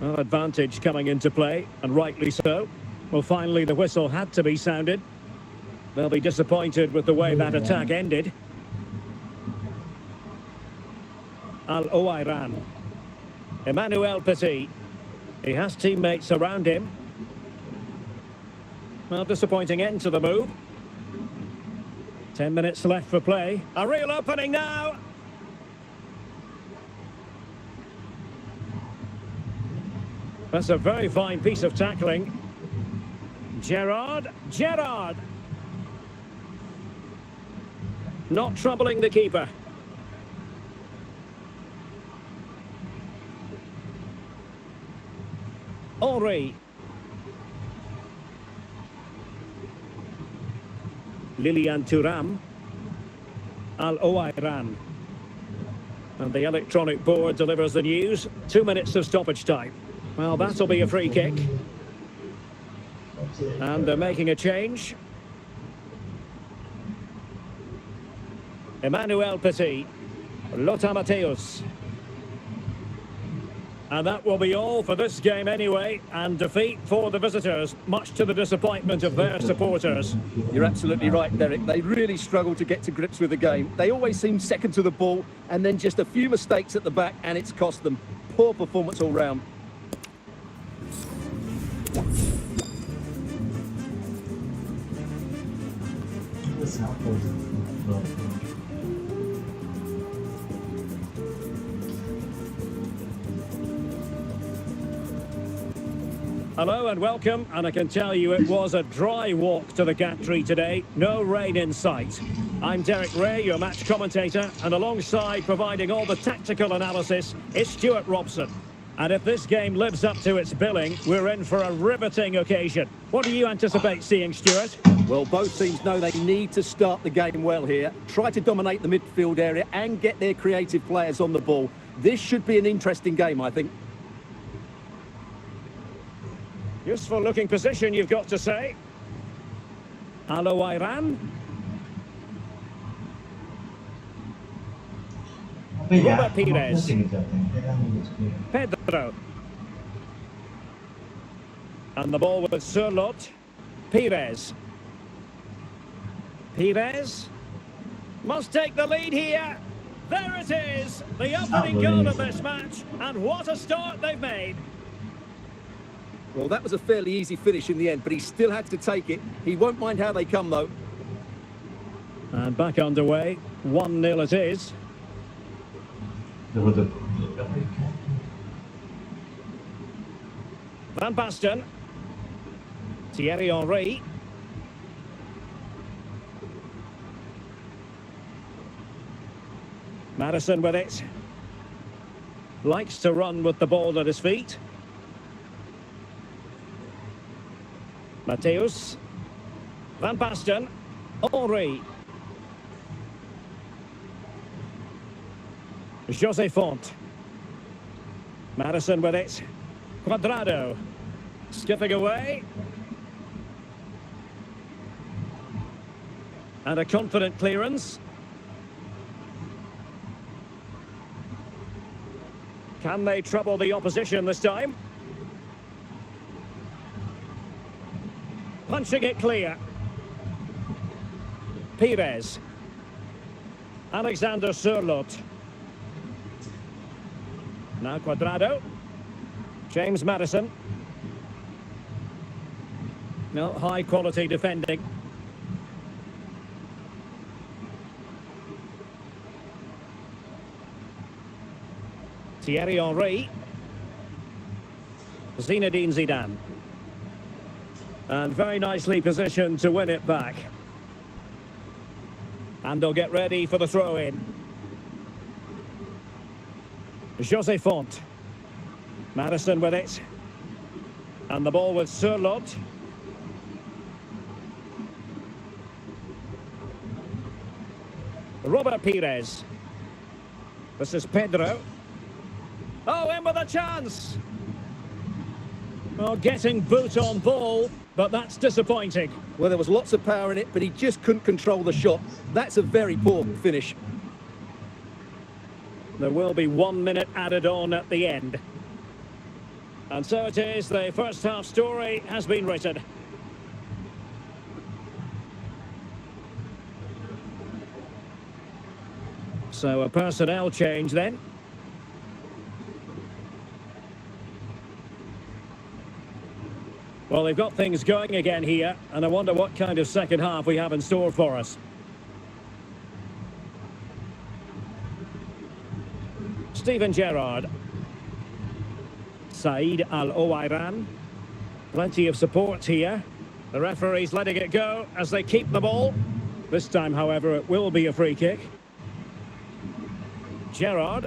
Well, advantage coming into play, and rightly so. Well, finally the whistle had to be sounded. They'll be disappointed with the way that attack ended. Al-Owairan. Emmanuel Petit. He has teammates around him. Well, disappointing end to the move. 10 minutes left for play. A real opening now. That's a very fine piece of tackling. Gerrard. Gerrard. Not troubling the keeper. Henry. Lilian Thuram. Al-Owairan. And the electronic board delivers the news. 2 minutes of stoppage time. Well, that'll be a free kick. And they're making a change. Emmanuel Petit. Lothar Matthäus. And that will be all for this game anyway. And defeat for the visitors, much to the disappointment of their supporters. You're absolutely right, Derek. They really struggle to get to grips with the game. They always seem second to the ball, and then just a few mistakes at the back, and it's cost them. Poor performance all round. Hello and welcome, and I can tell you it was a dry walk to the gantry today, no rain in sight. I'm Derek Ray, your match commentator, and alongside providing all the tactical analysis is Stuart Robson. And if this game lives up to its billing, we're in for a riveting occasion. What do you anticipate seeing, Stuart? Well, both teams know they need to start the game well here, try to dominate the midfield area and get their creative players on the ball. This should be an interesting game, I think. Useful looking position, you've got to say. Alo Iran. Robert Pires. Pedro. And the ball with Surlot. Pires. Pires. Must take the lead here. There it is. The opening goal of this match. And what a start they've made. Well, that was a fairly easy finish in the end, but he still had to take it. He won't mind how they come, though. And back underway. 1-0 it is. Van Basten. Thierry Henry. Madison with it. Likes to run with the ball at his feet. Matthäus. Van Basten. Henry. José Font. Madison with it. Cuadrado. Skipping away. And a confident clearance. Can they trouble the opposition this time? Punching it clear. Pires. Alexander Surlot. Now Cuadrado. James Madison. No, high quality defending. Thierry Henry. Zinedine Zidane. And very nicely positioned to win it back. And they'll get ready for the throw-in. José Font. Madison with it. And the ball with Surlot. Robert Pires. This is Pedro. Oh, in with a chance! Well, getting boot on ball, but that's disappointing. Well, there was lots of power in it, but he just couldn't control the shot. That's a very poor finish. There will be 1 minute added on at the end. And so it is, the first half story has been written. So a personnel change then. Well, they've got things going again here, and I wonder what kind of second half we have in store for us. Steven Gerrard. Said Al-Owairan. Plenty of support here. The referee's letting it go as they keep the ball. This time, however, it will be a free kick. Gerrard,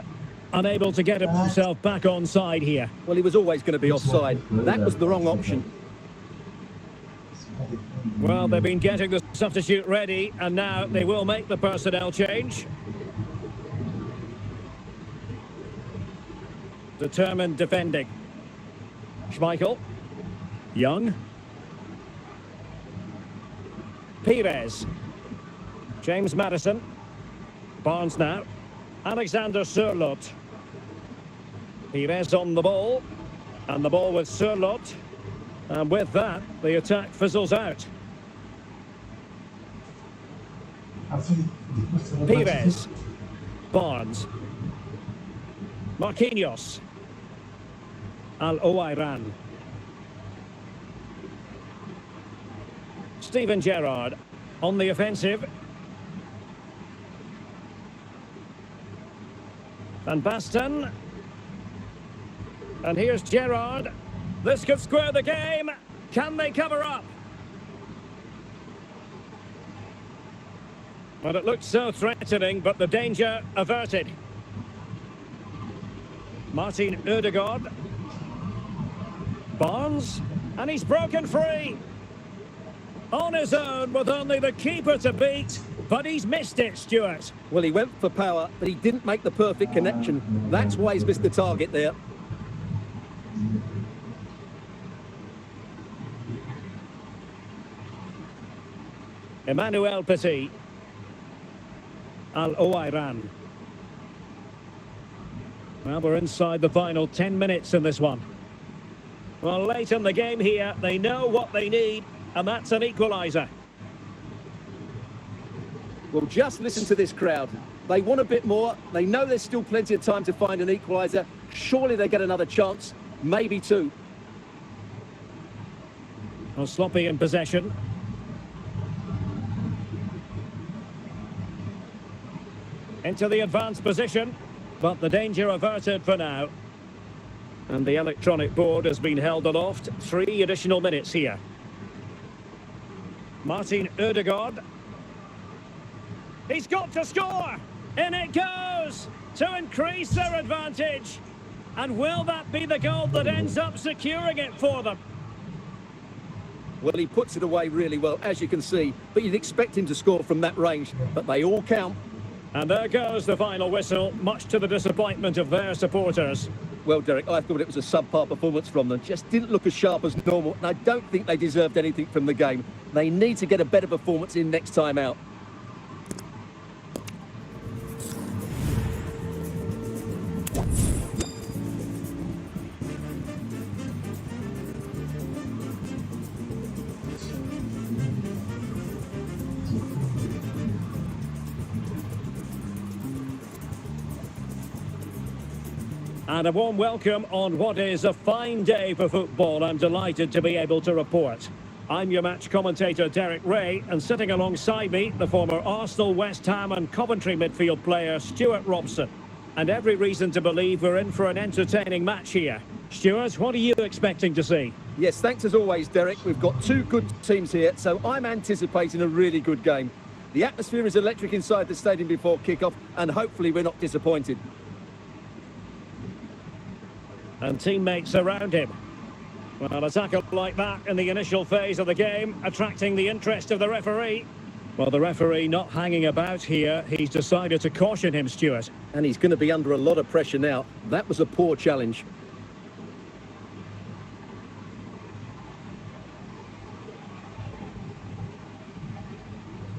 unable to get himself back on side here. Well, he was always going to be offside. That was the wrong option. Well, they've been getting the substitute ready, and now they will make the personnel change. Determined defending. Schmeichel. Young. Pires. James Maddison. Barnes now. Alexander Sørloth. Pires on the ball. And the ball with Sørloth. And with that, the attack fizzles out. Pires. Barnes. Marquinhos. Al-Owairan. Steven Gerrard on the offensive. Van Basten. And here's Gerrard. This could square the game. Can they cover up? Well, it looked so threatening, but the danger averted. Martin Ødegaard. Barnes. And he's broken free. On his own with only the keeper to beat. But he's missed it, Stuart. Well, he went for power, but he didn't make the perfect connection. That's why he's missed the target there. Emmanuel Petit. Al-Owairan. Well, we're inside the final 10 minutes in this one. Well, late in the game here, they know what they need, and that's an equaliser. Well, just listen to this crowd. They want a bit more. They know there's still plenty of time to find an equaliser. Surely they get another chance, maybe two. Well, sloppy in possession. Into the advanced position, but the danger averted for now. And the electronic board has been held aloft. 3 additional minutes here. Martin Ødegaard. He's got to score! In it goes! To increase their advantage. And will that be the goal that ends up securing it for them? Well, he puts it away really well, as you can see. But you'd expect him to score from that range. But they all count. And there goes the final whistle, much to the disappointment of their supporters. Well, Derek, I thought it was a subpar performance from them. Just didn't look as sharp as normal. And I don't think they deserved anything from the game. They need to get a better performance in next time out. And a warm welcome on what is a fine day for football. I'm delighted to be able to report. I'm your match commentator, Derek Ray, and sitting alongside me, the former Arsenal, West Ham and Coventry midfield player, Stuart Robson. And every reason to believe we're in for an entertaining match here. Stuart, what are you expecting to see? Yes, thanks as always, Derek. We've got two good teams here, so I'm anticipating a really good game. The atmosphere is electric inside the stadium before kick-off, and hopefully we're not disappointed. And teammates around him. Well, a tackle like that in the initial phase of the game, attracting the interest of the referee. Well, the referee not hanging about here. He's decided to caution him, Stuart. And he's going to be under a lot of pressure now. That was a poor challenge.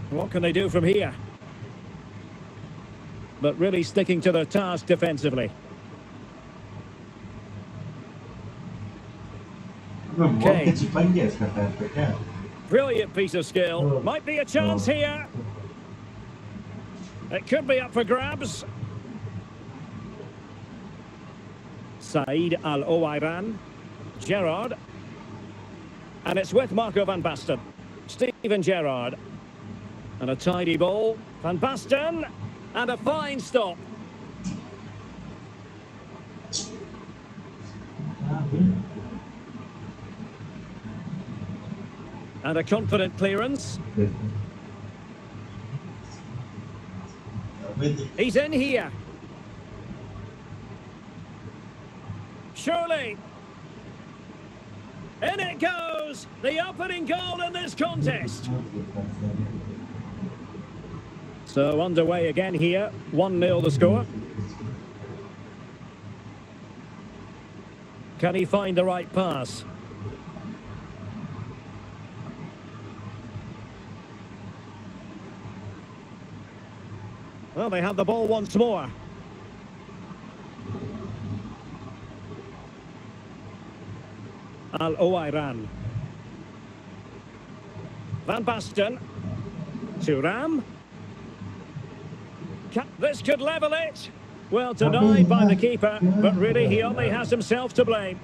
What can they do from here? But really sticking to their task defensively. Okay. Brilliant piece of skill. Might be a chance here. It could be up for grabs. Said Al-Owairan. Gerrard. And it's with Marco Van Basten. Steven Gerrard. And a tidy ball. Van Basten. And a fine stop. And a confident clearance. He's in here. Surely. In it goes. The opening goal in this contest. So underway again here. 1-0 the score. Can he find the right pass? Well, they have the ball once more. Al-Owairan. Van Basten. Thuram. This could level it. Well, denied by the keeper, but really he only has himself to blame.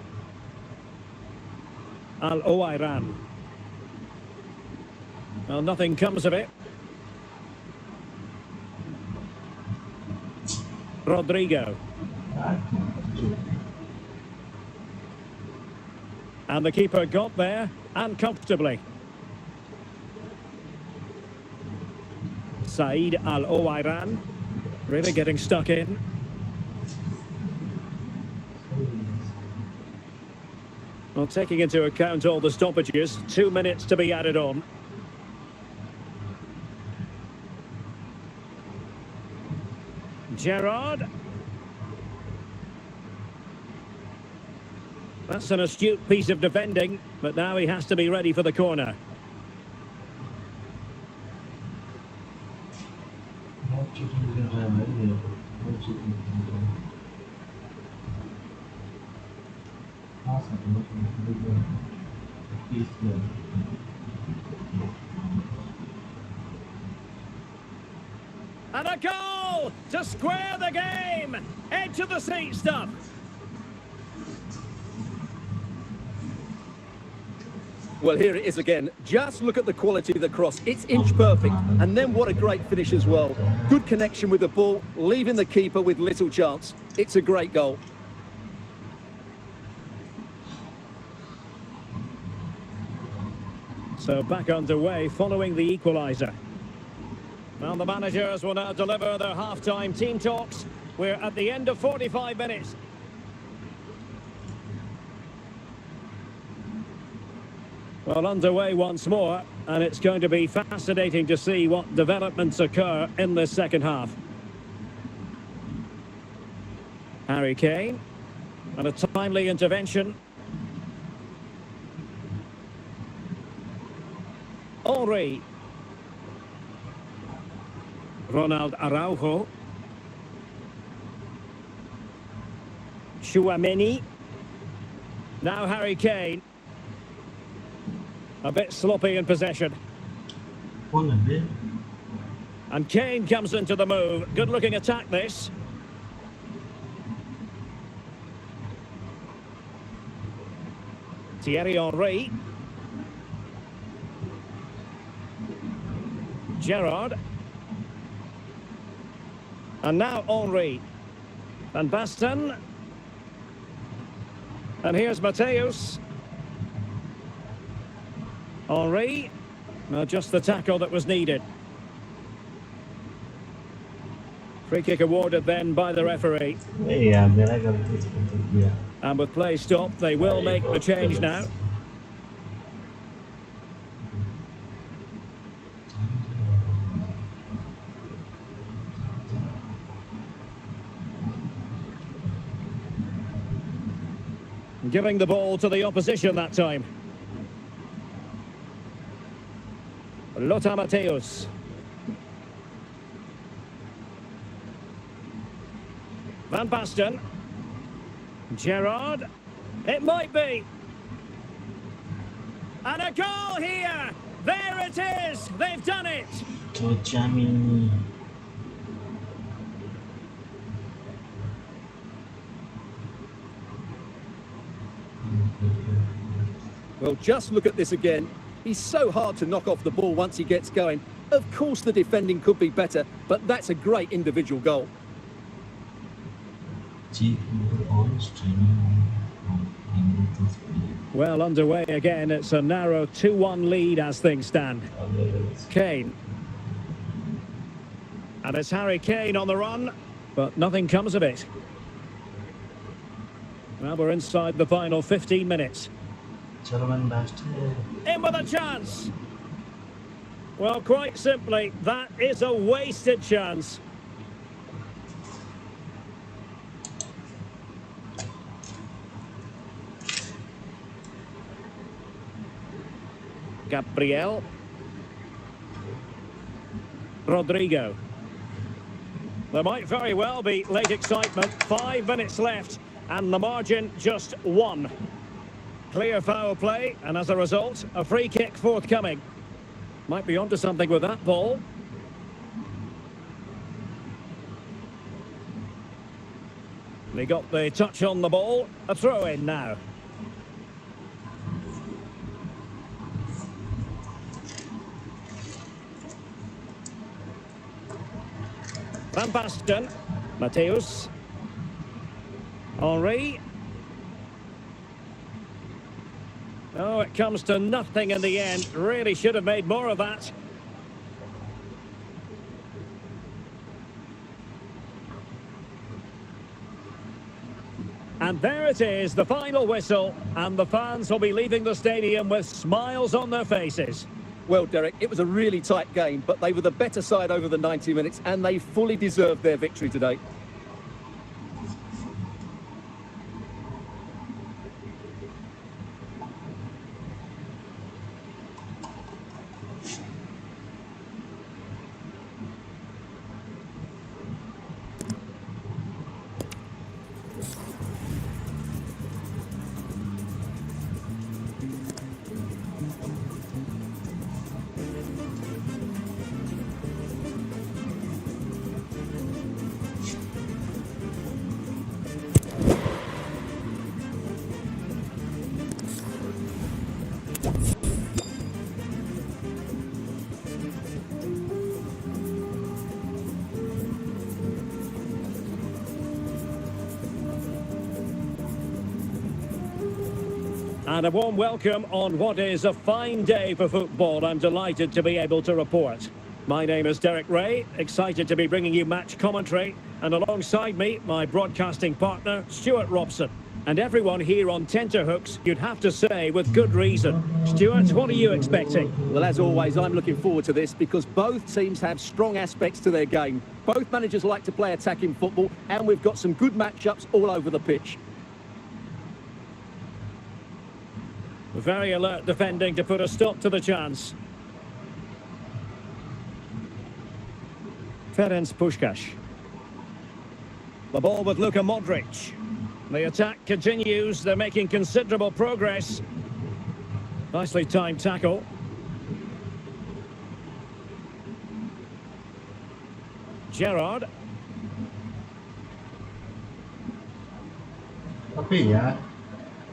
Al-Owairan. Well, nothing comes of it. Rodrigo. And the keeper got there, and comfortably. Said Al-Owairan. Really getting stuck in. Well, taking into account all the stoppages, 2 minutes to be added on. Gerrard. That's an astute piece of defending, but now he has to be ready for the corner. And a goal to square the game. Edge of the seat stuff. Well, here it is again. Just look at the quality of the cross. It's inch perfect. And then what a great finish as well. Good connection with the ball, leaving the keeper with little chance. It's a great goal. So back underway following the equaliser. Well, the managers will now deliver their half-time team talks. We're at the end of 45 minutes. Well, underway once more, and it's going to be fascinating to see what developments occur in this second half. Harry Kane, and a timely intervention. Henry. Ronald Araujo. Tchouaméni. Now Harry Kane. A bit sloppy in possession. And Kane comes into the move. Good-looking attack, this. Thierry Henry. Gerrard. And now Henry. Van Basten. And here's Mateus. Henry. Just the tackle that was needed. Free kick awarded then by the referee. And with play stopped, they will make the change now. Giving the ball to the opposition that time. Lothar Matthäus. Van Basten. Gerrard. It might be. And a goal here. There it is. They've done it. Well, just look at this again. He's so hard to knock off the ball once he gets going. Of course the defending could be better, but that's a great individual goal. Well, underway again. It's a narrow 2-1 lead as things stand. Kane. And it's Harry Kane on the run, but nothing comes of it. Well, we're inside the final 15 minutes. In with a chance. Well, quite simply, that is a wasted chance. Gabriel. Rodrigo. There might very well be late excitement. 5 minutes left, and the margin just 1. Clear foul play, and as a result, a free kick forthcoming. Might be onto something with that ball. They got the touch on the ball. A throw in now. Van Basten. Mateus. Henri. Oh, it comes to nothing in the end. Really should have made more of that. And there it is, the final whistle, and the fans will be leaving the stadium with smiles on their faces. Well, Derek, it was a really tight game, but they were the better side over the 90 minutes, and they fully deserved their victory today. And a warm welcome on what is a fine day for football. I'm delighted to be able to report. My name is Derek Ray, excited to be bringing you match commentary. And alongside me, my broadcasting partner, Stuart Robson. And everyone here on tenterhooks, you'd have to say, with good reason. Stuart, what are you expecting? Well, as always, I'm looking forward to this because both teams have strong aspects to their game. Both managers like to play attacking football, and we've got some good matchups all over the pitch. Very alert defending to put a stop to the chance. Ferenc Puskás. The ball with Luka Modric. The attack continues. They're making considerable progress. Nicely timed tackle. Gerrard. Tapi ya,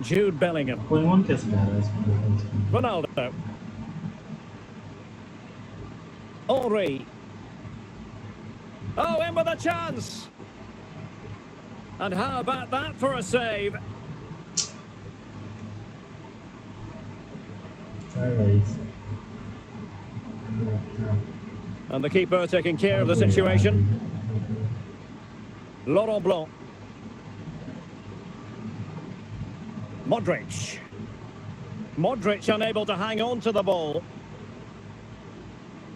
Jude Bellingham. põe um que esse cara. Ronaldo. Henri. Oh, in with a chance. And how about that for a save? And the keeper taking care of the situation. Laurent Blanc. Modric. Modric unable to hang on to the ball.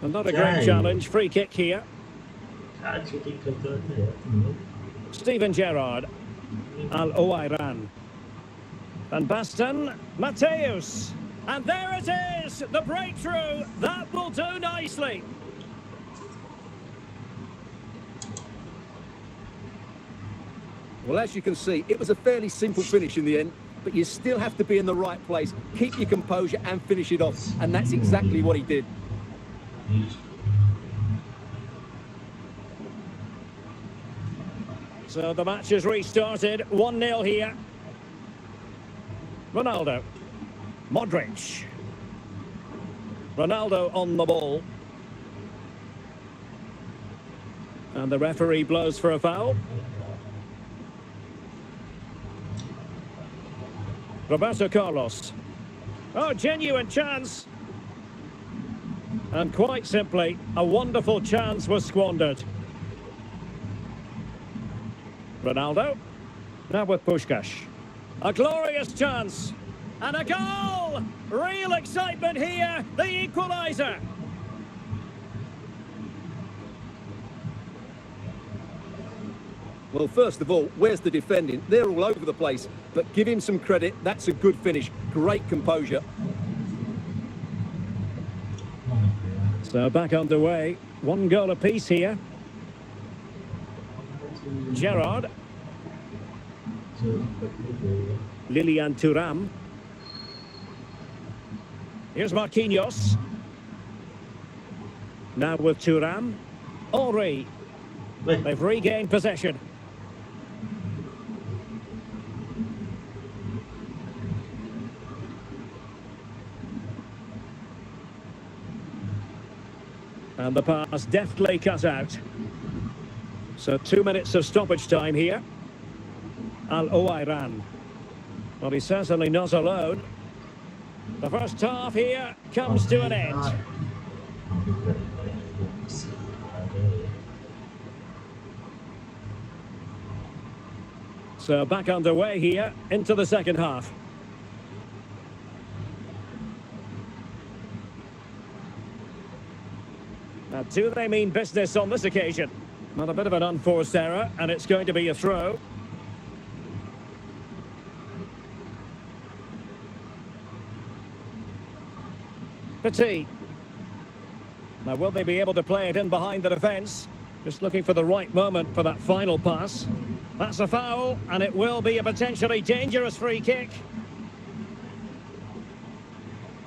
And not a great challenge. Free kick here. Steven Gerrard. Al Owairan. Van Basten. Mateus. And there it is! The breakthrough! That will do nicely. Well, as you can see, it was a fairly simple finish in the end, but you still have to be in the right place, keep your composure and finish it off. And that's exactly what he did. So the match has restarted. 1-0 here. Ronaldo. Modric. Ronaldo on the ball. And the referee blows for a foul. Roberto Carlos. Oh, genuine chance. And quite simply, a wonderful chance was squandered. Ronaldo. Now with Puskás. A glorious chance. And a goal! Real excitement here. The equaliser. Well, first of all, where's the defending? They're all over the place. But give him some credit. That's a good finish. Great composure. So back underway. One goal apiece here. Gerrard. Lilian Thuram. Here's Marquinhos. Now with Thuram. Henry. They've regained possession. And the pass deftly cut out. So 2 minutes of stoppage time here. Al-Owairan. Well, he's certainly not alone. The first half here comes to an end. So back underway here into the second half. Now, do they mean business on this occasion? Not a bit of an unforced error, and it's going to be a throw. Petit. Now, will they be able to play it in behind the defence? Just looking for the right moment for that final pass. That's a foul, and it will be a potentially dangerous free kick.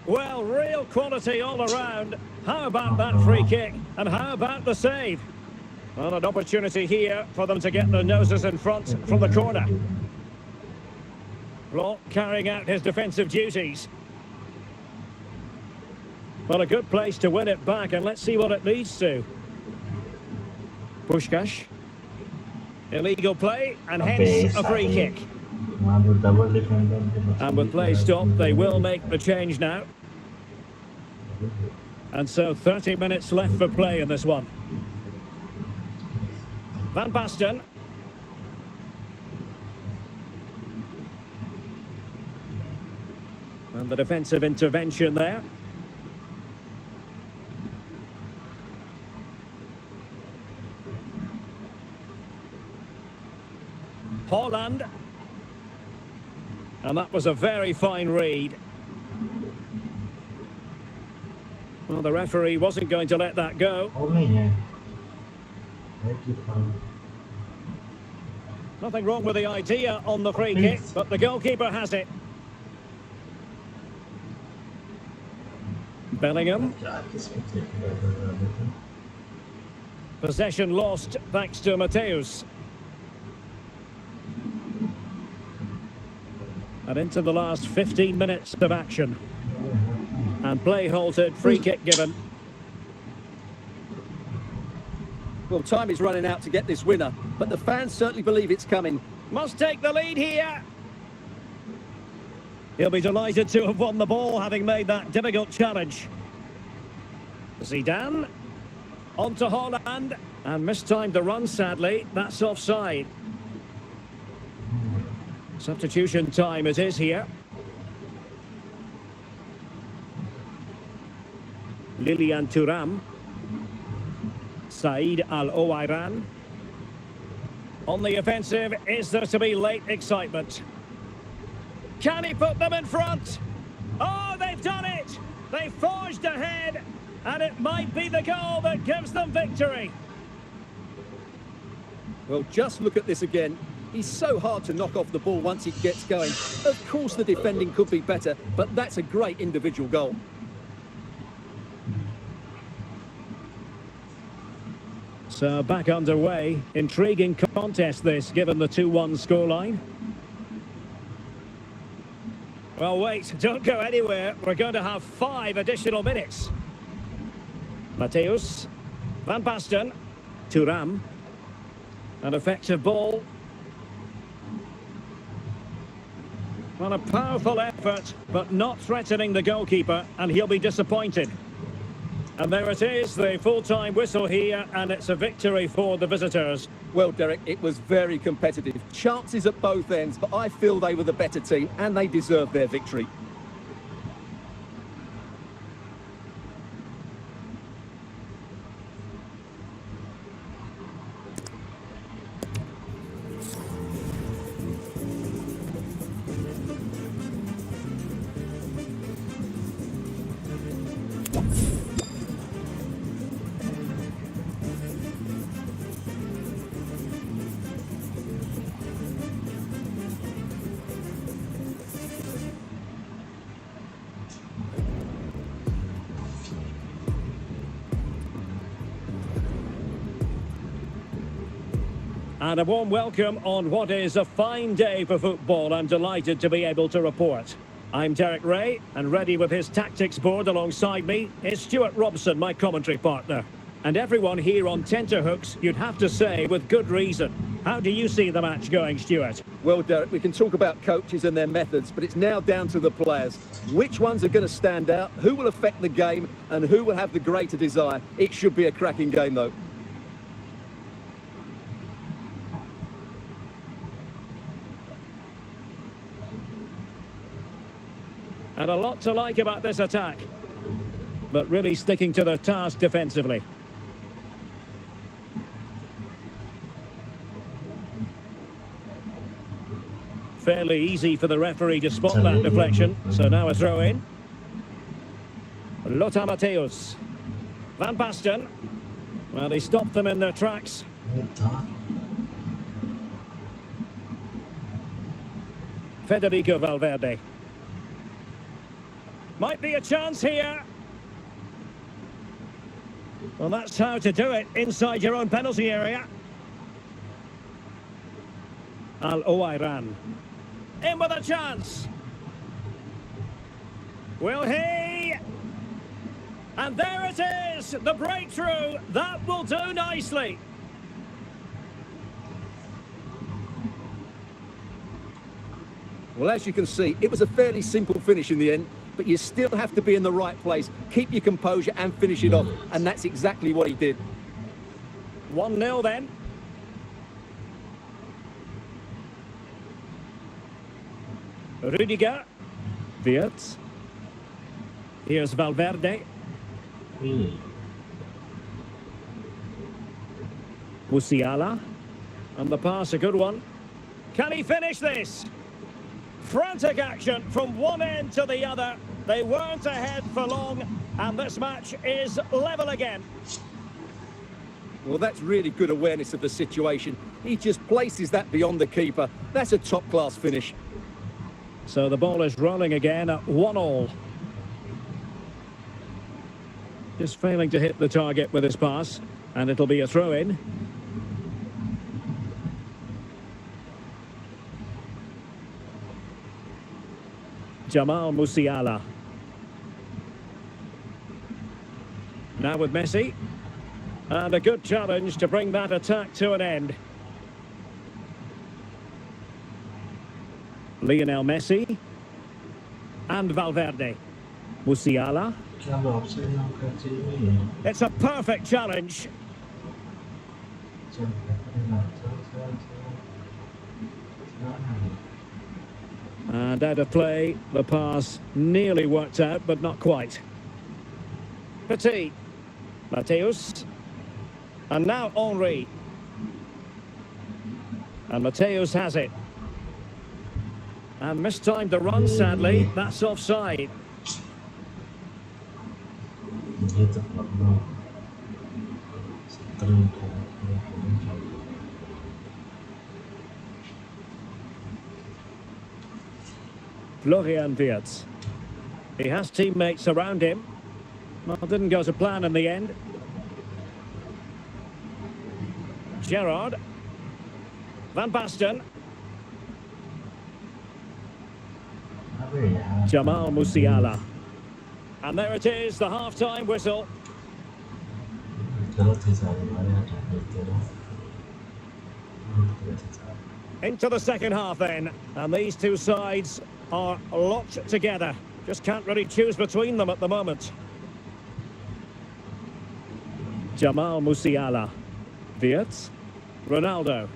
Well, real quality all around. How about that free kick? And how about the save? Well, an opportunity here for them to get their noses in front from the corner. Block carrying out his defensive duties. Well, a good place to win it back, and let's see what it leads to. Puskás. Illegal play, and hence a free kick. And with play stopped, they will make the change now. And so 30 minutes left for play in this one. Van Basten. And the defensive intervention there. Holland. And that was a very fine read. Well, the referee wasn't going to let that go. Nothing wrong with the idea on the free kick, but the goalkeeper has it. Bellingham. Possession lost thanks to Mateus. And into the last 15 minutes of action. And play halted, free kick given. Well, time is running out to get this winner, but the fans certainly believe it's coming. Must take the lead here. He'll be delighted to have won the ball, having made that difficult challenge. Zidane. On to Holland. And mistimed the run, sadly. That's offside. Substitution time it is here. Lilian Thuram. Said Al-Owairan. On the offensive, is there to be late excitement? Can he put them in front? Oh, they've done it! They've forged ahead, and it might be the goal that gives them victory. Well, just look at this again. He's so hard to knock off the ball once he gets going. Of course the defending could be better, but that's a great individual goal. So back underway. Intriguing contest this, given the 2-1 scoreline. Well, wait, don't go anywhere. We're going to have 5 additional minutes. Mateus. Van Basten. Thuram. An effective ball. Well, a powerful effort, but not threatening the goalkeeper, and he'll be disappointed. And there it is, the full-time whistle here, and it's a victory for the visitors. Well, Derek, it was very competitive. Chances at both ends, but I feel they were the better team, and they deserved their victory. And a warm welcome on what is a fine day for football. I'm delighted to be able to report. I'm Derek Ray, and ready with his tactics board alongside me is Stuart Robson, my commentary partner. And everyone here on tenterhooks, you'd have to say, with good reason. How do you see the match going, Stuart? Well, Derek, we can talk about coaches and their methods, but it's now down to the players. Which ones are going to stand out, who will affect the game, and who will have the greater desire? It should be a cracking game, though. And a lot to like about this attack, but really sticking to their task defensively. Fairly easy for the referee to spot that deflection, so now a throw in. Lothar Matthäus. Van Basten. Well, he stopped them in their tracks. Federico Valverde. Might be a chance here. Well, that's how to do it inside your own penalty area. Al-Owairan. In with a chance. Will he? And there it is, the breakthrough. That will do nicely. Well, as you can see, it was a fairly simple finish in the end, but you still have to be in the right place, keep your composure and finish it off, and that's exactly what he did. 1-0 then. Rüdiger. Wirtz. Here's Valverde. Musiala. And the pass, a good one. Can he finish this? Frantic action from one end to the other. They weren't ahead for long, and this match is level again. Well, that's really good awareness of the situation. He just places that beyond the keeper. That's a top-class finish. So the ball is rolling again at 1-1. Just failing to hit the target with his pass, and it'll be a throw-in. Jamal Musiala. Now with Messi. And a good challenge to bring that attack to an end. Lionel Messi. And Valverde. Musiala. It's a perfect challenge. And out of play, the pass nearly worked out, but not quite. Petit. Matthäus. And now Henry. And Matthäus has it. And mistimed the run, sadly. That's offside. Florian Wirtz. He has teammates around him. Well, didn't go to plan in the end. Gerrard. Van Basten. Jamal Musiala. And there it is, the half-time whistle. Into the second half then. And these two sides are locked together. Just can't really choose between them at the moment. Jamal Musiala. Wirtz. Ronaldo.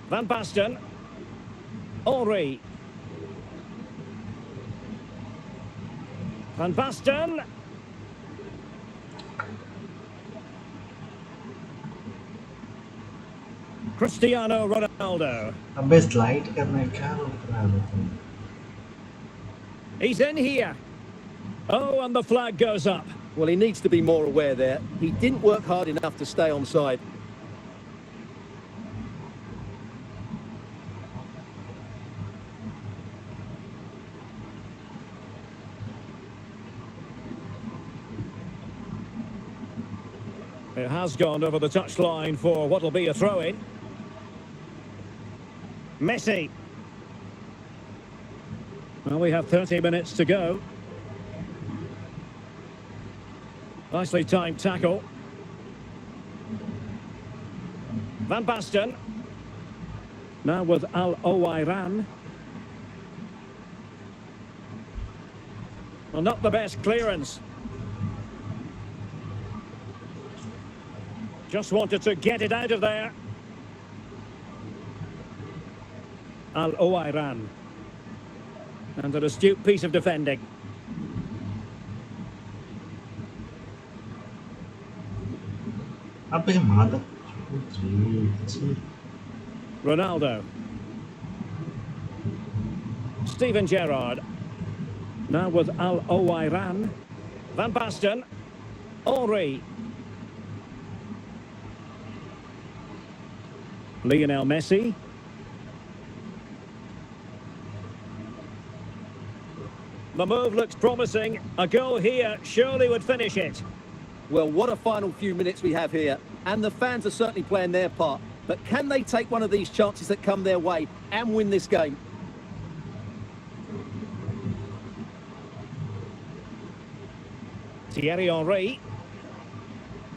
Van Basten. Henry. Van Basten. Cristiano Ronaldo. Sampai slide kan mereka He's in here. Oh, and the flag goes up. Well, he needs to be more aware there. He didn't work hard enough to stay onside. It has gone over the touchline for what'll be a throw-in. Messi. Well, we have 30 minutes to go. Nicely timed tackle. Van Basten. Now with Al-Owairan. Well, not the best clearance. Just wanted to get it out of there. Al-Owairan. And an astute piece of defending. Apa yang mana? Jeez. Ronaldo. Steven Gerrard. Now with Al-Owairan. Van Basten. Henry. Lionel Messi. The move looks promising. A goal here surely would finish it. Well, what a final few minutes we have here. And the fans are certainly playing their part. But can they take one of these chances that come their way and win this game? Thierry Henry.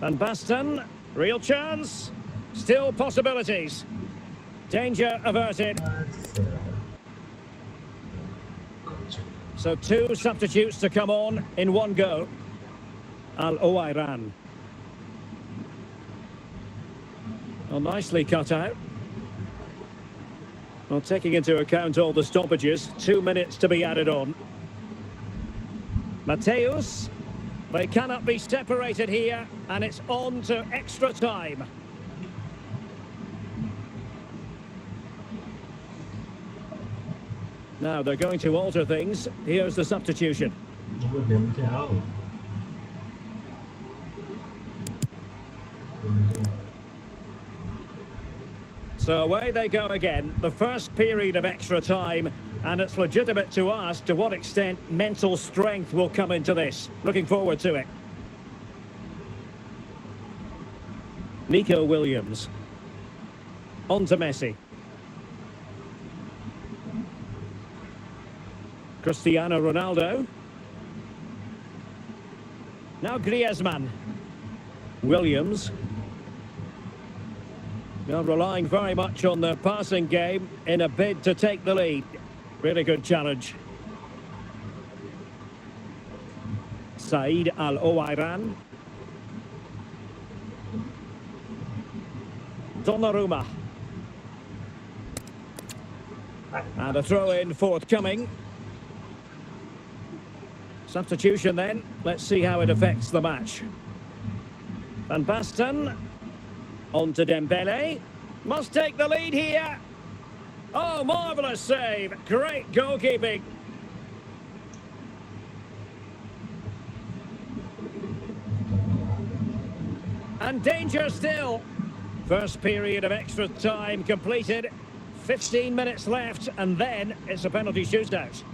Van Basten. Real chance. Still possibilities. Danger averted. So two substitutes to come on in one go. Al-Owairan. Well, nicely cut out. Well, taking into account all the stoppages, 2 minutes to be added on. Mateus. They cannot be separated here, and it's on to extra time. Now they're going to alter things. Here's the substitution. So away they go again, the first period of extra time, and it's legitimate to ask to what extent mental strength will come into this. Looking forward to it. Nico Williams. On to Messi. Cristiano Ronaldo. Now Griezmann. Williams. Now relying very much on the passing game in a bid to take the lead. Really good challenge. Said Al-Owairan. Donnarumma. And a throw-in forthcoming. Substitution then. Let's see how it affects the match. Van Basten. On to Dembele. Must take the lead here. Oh, marvellous save. Great goalkeeping. And danger still. First period of extra time completed. 15 minutes left, and then it's a penalty shootout.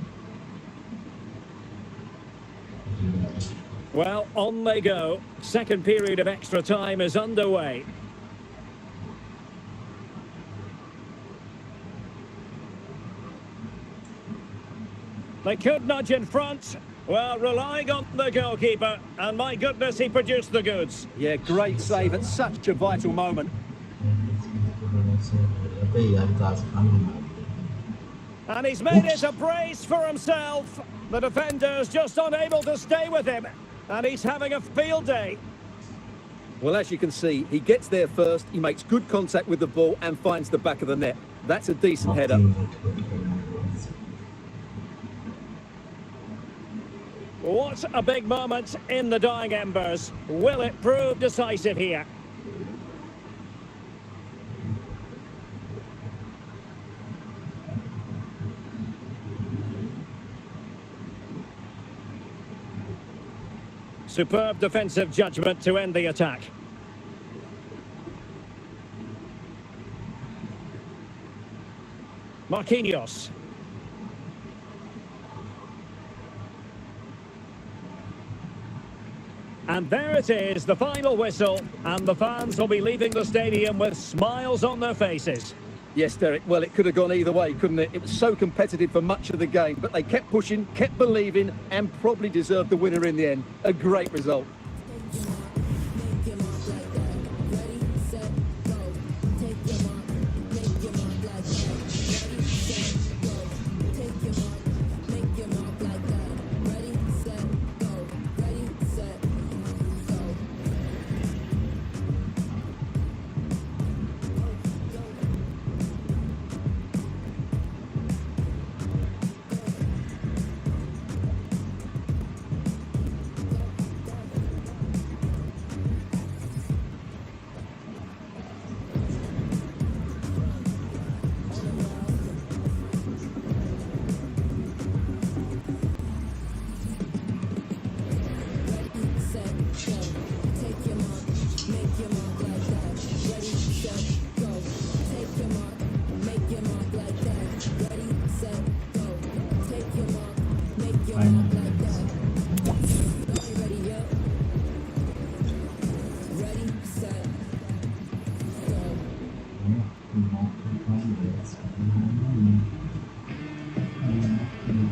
Well, on they go. Second period of extra time is underway. They could nudge in front. Well, relying on the goalkeeper, and my goodness, he produced the goods. Yeah, great save at such a vital moment. And he's made it a brace for himself. The defender's just unable to stay with him, and he's having a field day. Well, as you can see, he gets there first, he makes good contact with the ball and finds the back of the net. That's a decent header. What a big moment in the dying embers. Will it prove decisive here? Superb defensive judgment to end the attack. Marquinhos. And there it is, the final whistle, and the fans will be leaving the stadium with smiles on their faces. Yes, Derek, well, it could have gone either way, couldn't it? It was so competitive for much of the game, but they kept pushing, kept believing, and probably deserved the winner in the end. A great result.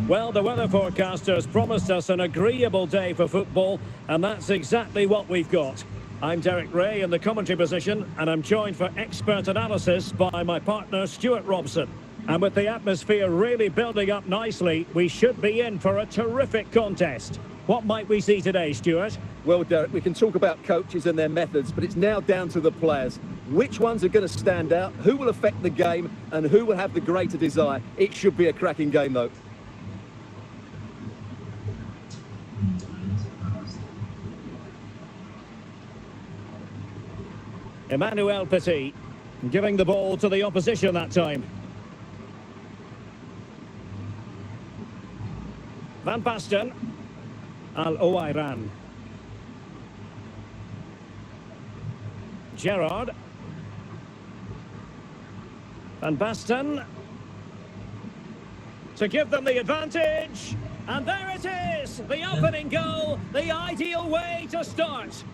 Well, the weather forecasters promised us an agreeable day for football, and that's exactly what we've got. I'm Derek Ray in the commentary position, and I'm joined for expert analysis by my partner Stuart Robson. And with the atmosphere really building up nicely, we should be in for a terrific contest. What might we see today, Stuart? Well, Derek, we can talk about coaches and their methods, but it's now down to the players. Which ones are going to stand out, who will affect the game, and who will have the greater desire? It should be a cracking game, though. Emmanuel Petit, giving the ball to the opposition that time. Van Basten. Al-Owairan. Gerrard. Van Basten. To give them the advantage. And there it is! The opening goal, the ideal way to start.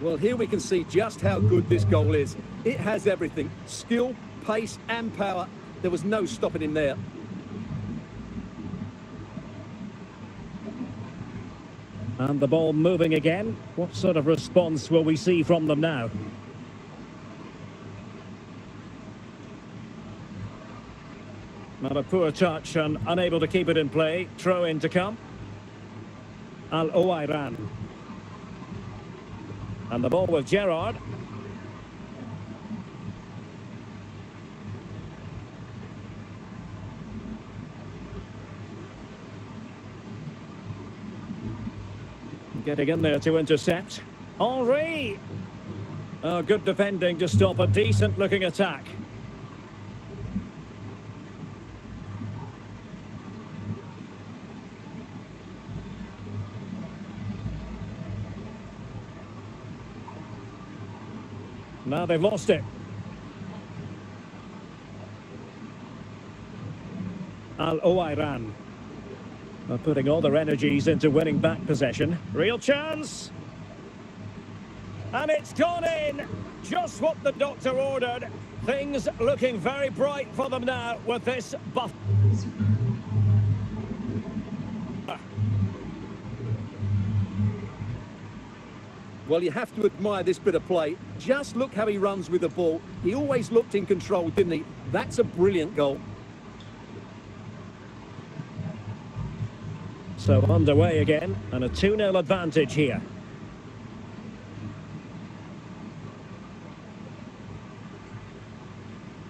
Well, here we can see just how good this goal is. It has everything. Skill, pace and power. There was no stopping him there. And the ball moving again. What sort of response will we see from them now? Not a poor touch and unable to keep it in play. Throw in to come. Al-Owairan. And the ball with Gerrard. Getting in there to intercept. Henry! Oh, good defending to stop a decent-looking attack. Now they've lost it. Al-Owairan are putting all their energies into winning back possession. Real chance. And it's gone in. Just what the doctor ordered. Things looking very bright for them now with this buff. Well, you have to admire this bit of play. Just look how he runs with the ball. He always looked in control, didn't he? That's a brilliant goal. So underway again, and a 2-0 advantage here.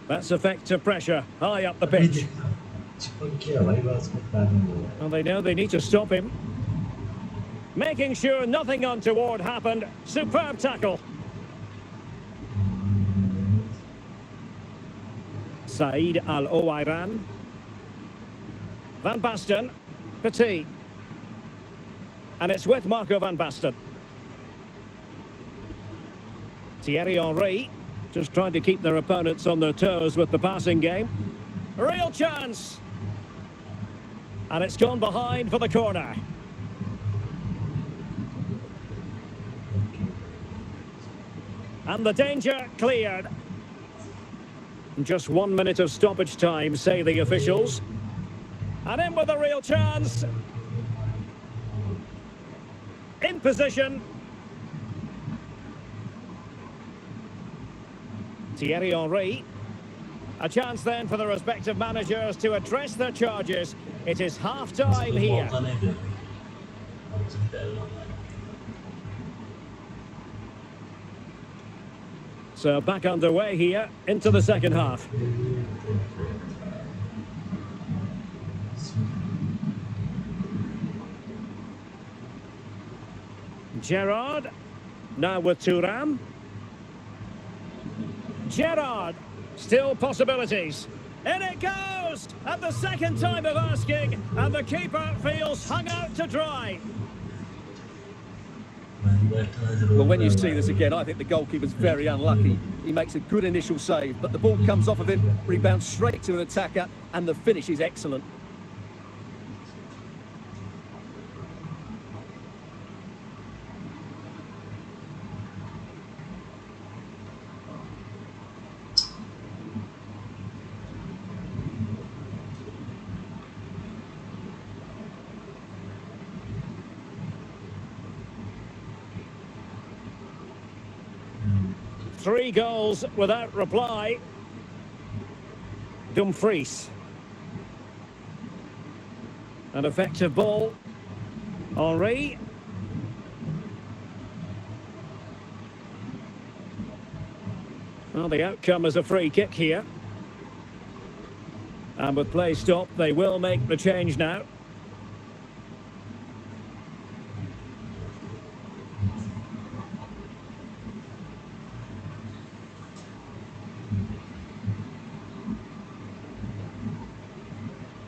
That's effective pressure, high up the pitch. And they know they need to stop him. Making sure nothing untoward happened. Superb tackle. Said Al-Owairan. Van Basten. Petit. And it's with Marco Van Basten. Thierry Henry. Just trying to keep their opponents on their toes with the passing game. Real chance. And it's gone behind for the corner. And the danger cleared. Just 1 minute of stoppage time, say the officials. And in with a real chance. In position. Thierry Henry. A chance then for the respective managers to address their charges. It is half-time here. So back underway here into the second half. Gerrard, now with Thuram. Gerrard, still possibilities. In it goes! At the second time of asking, and the keeper feels hung out to dry. Well, when you see this again, I think the goalkeeper's very unlucky. He makes a good initial save, but the ball comes off of him, rebounds straight to an attacker, and the finish is excellent. Three goals without reply. Dumfries. An effective ball. Henry. Well, the outcome is a free kick here. And with play stopped, they will make the change now.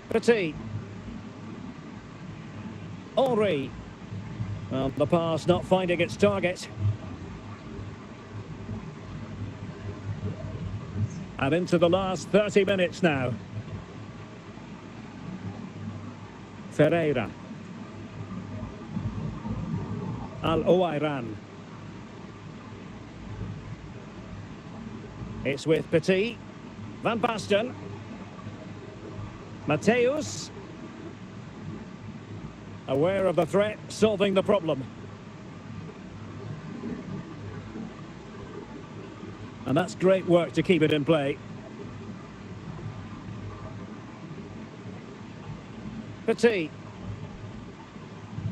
Petit. Henry. Well, the pass not finding its target. And into the last 30 minutes now. Ferreira. Al-Owairan. It's with Petit. Van Basten. Mateus. Aware of the threat, solving the problem. And that's great work to keep it in play. Petit.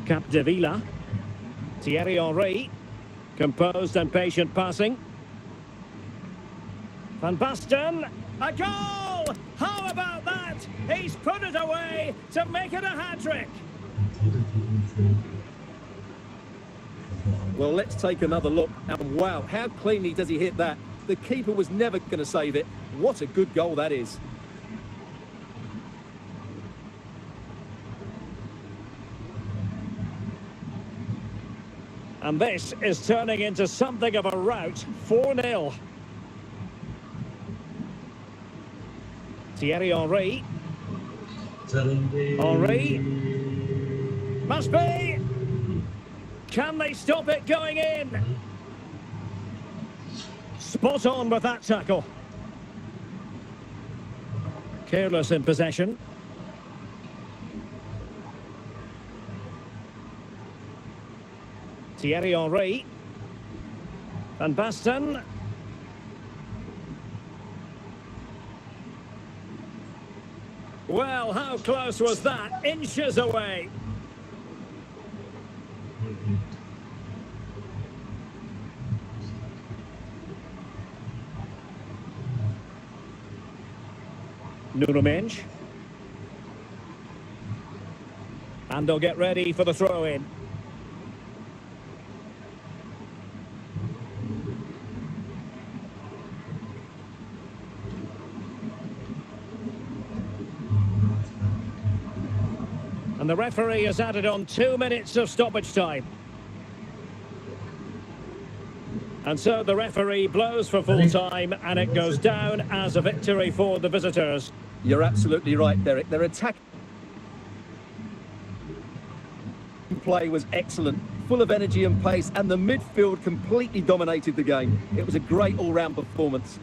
Capdevila. Thierry Henry. Composed and patient passing. Van Basten. A goal! How about that? He's put it away to make it a hat-trick. Well, let's take another look. And wow, how cleanly does he hit that? The keeper was never going to save it. What a good goal that is. And this is turning into something of a rout. 4-0. Thierry Henry. Henry. Must be. Can they stop it going in? Spot on with that tackle. Careless in possession. Thierry Henry. Van Basten. Well, how close was that? Inches away. Nuno Mendes. And they'll get ready for the throw-in. And the referee has added on 2 minutes of stoppage time. And so the referee blows for full time, and it goes down as a victory for the visitors. You're absolutely right, Derek. They're attacking. play was excellent, full of energy and pace, and the midfield completely dominated the game. It was a great all-round performance.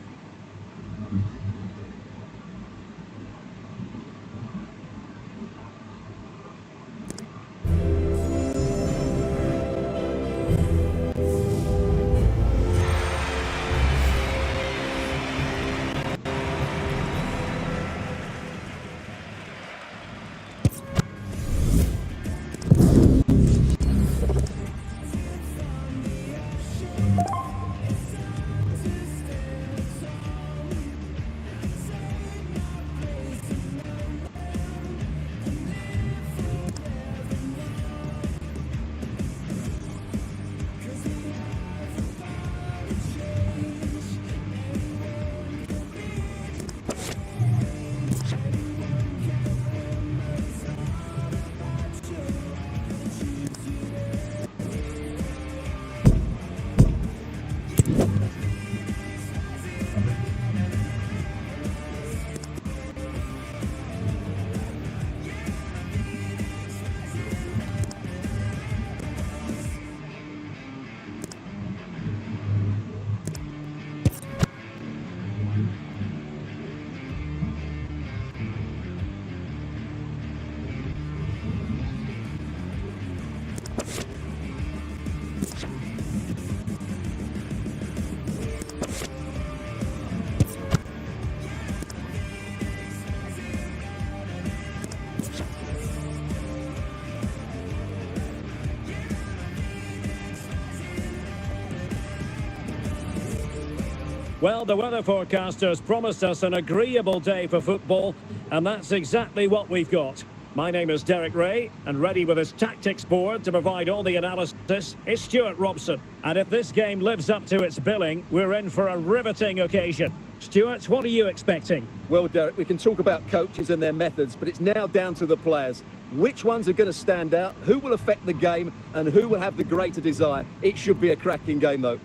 Well, the weather forecasters promised us an agreeable day for football, and that's exactly what we've got. My name is Derek Ray, and ready with his tactics board to provide all the analysis is Stuart Robson. And if this game lives up to its billing, we're in for a riveting occasion. Stuart, what are you expecting? Well, Derek, we can talk about coaches and their methods, but it's now down to the players. Which ones are going to stand out, who will affect the game, and who will have the greater desire? It should be a cracking game, though.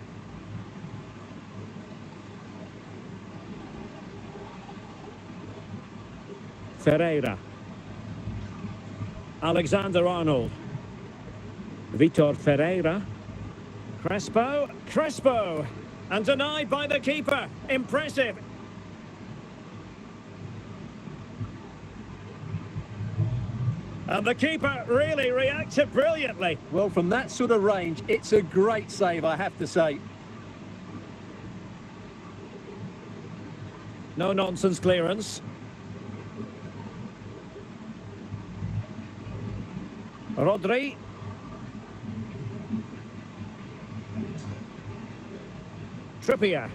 Ferreira. Alexander-Arnold. Vitor Ferreira. Crespo. And denied by the keeper. Impressive. And the keeper really reacted brilliantly. Well, from that sort of range, it's a great save, I have to say. No nonsense clearance. Rodri. Trippier.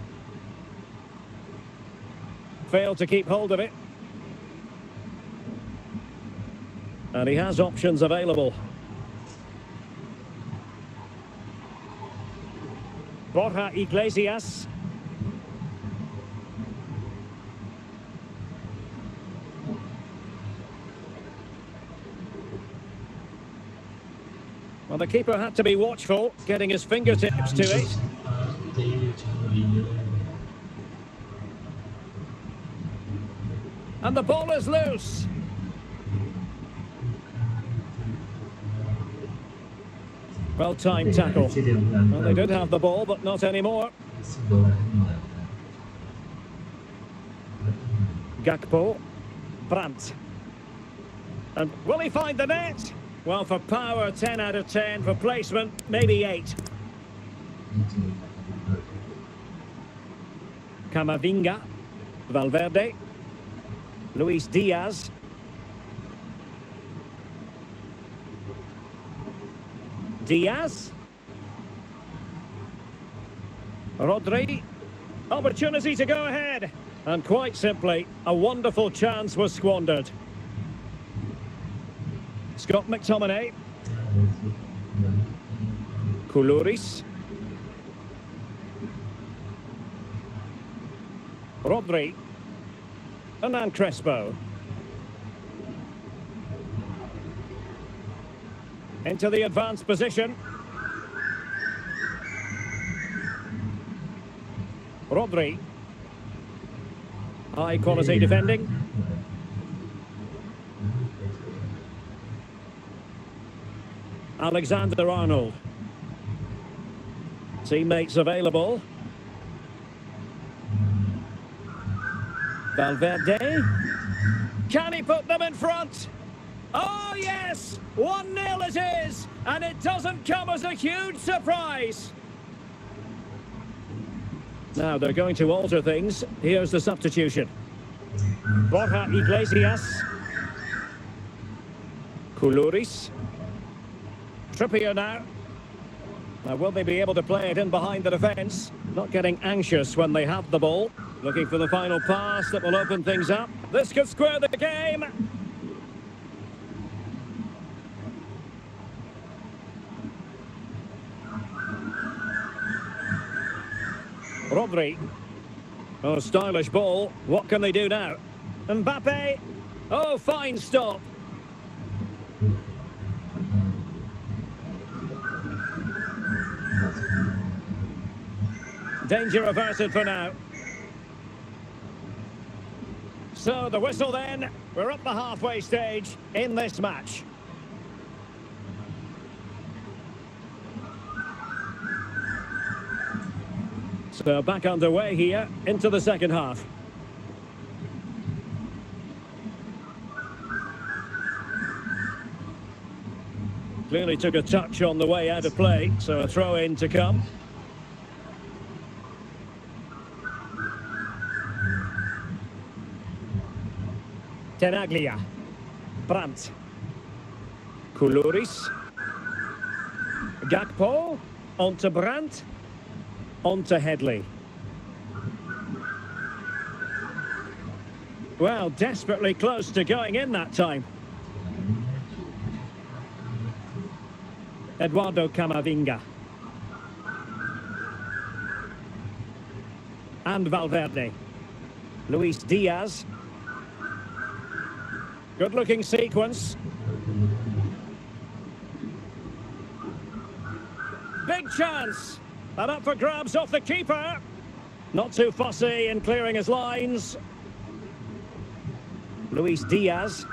Failed to keep hold of it. And he has options available. Borja Iglesias. Well, the keeper had to be watchful, getting his fingertips to it. And the ball is loose. Well-timed tackle. Well, they did have the ball, but not anymore. Gakpo. Brandt. And will he find the net? Well, for power, 10 out of 10. For placement, maybe 8. Camavinga. Valverde. Luis Diaz. Diaz. Rodri. Opportunity to go ahead. And quite simply, a wonderful chance was squandered. Scott McTominay. Koulouris. Rodri. Hernan Crespo. Into the advanced position. Rodri. High quality defending. Alexander-Arnold. Teammates available. Valverde. Can he put them in front? Oh, yes! 1-0 it is, and it doesn't come as a huge surprise. Now they're going to alter things. Here's the substitution. Borja Iglesias. Koulouris. Trippier now. Now, will they be able to play it in behind the defence? Not getting anxious when they have the ball. Looking for the final pass that will open things up. This could square the game. Rodri. Oh, stylish ball. What can they do now? Mbappe. Oh, fine stop. Danger averted for now. So the whistle then. We're up the halfway stage in this match. So back underway here into the second half. Clearly took a touch on the way out of play, so a throw in to come. Tenaglia. Brandt. Koulouris. Gakpo. On to Brandt. On to Headley. Well, desperately close to going in that time. Eduardo Camavinga. And Valverde. Luis Diaz. Good-looking sequence. Big chance. And up for grabs off the keeper. Not too fussy in clearing his lines. Luis Diaz.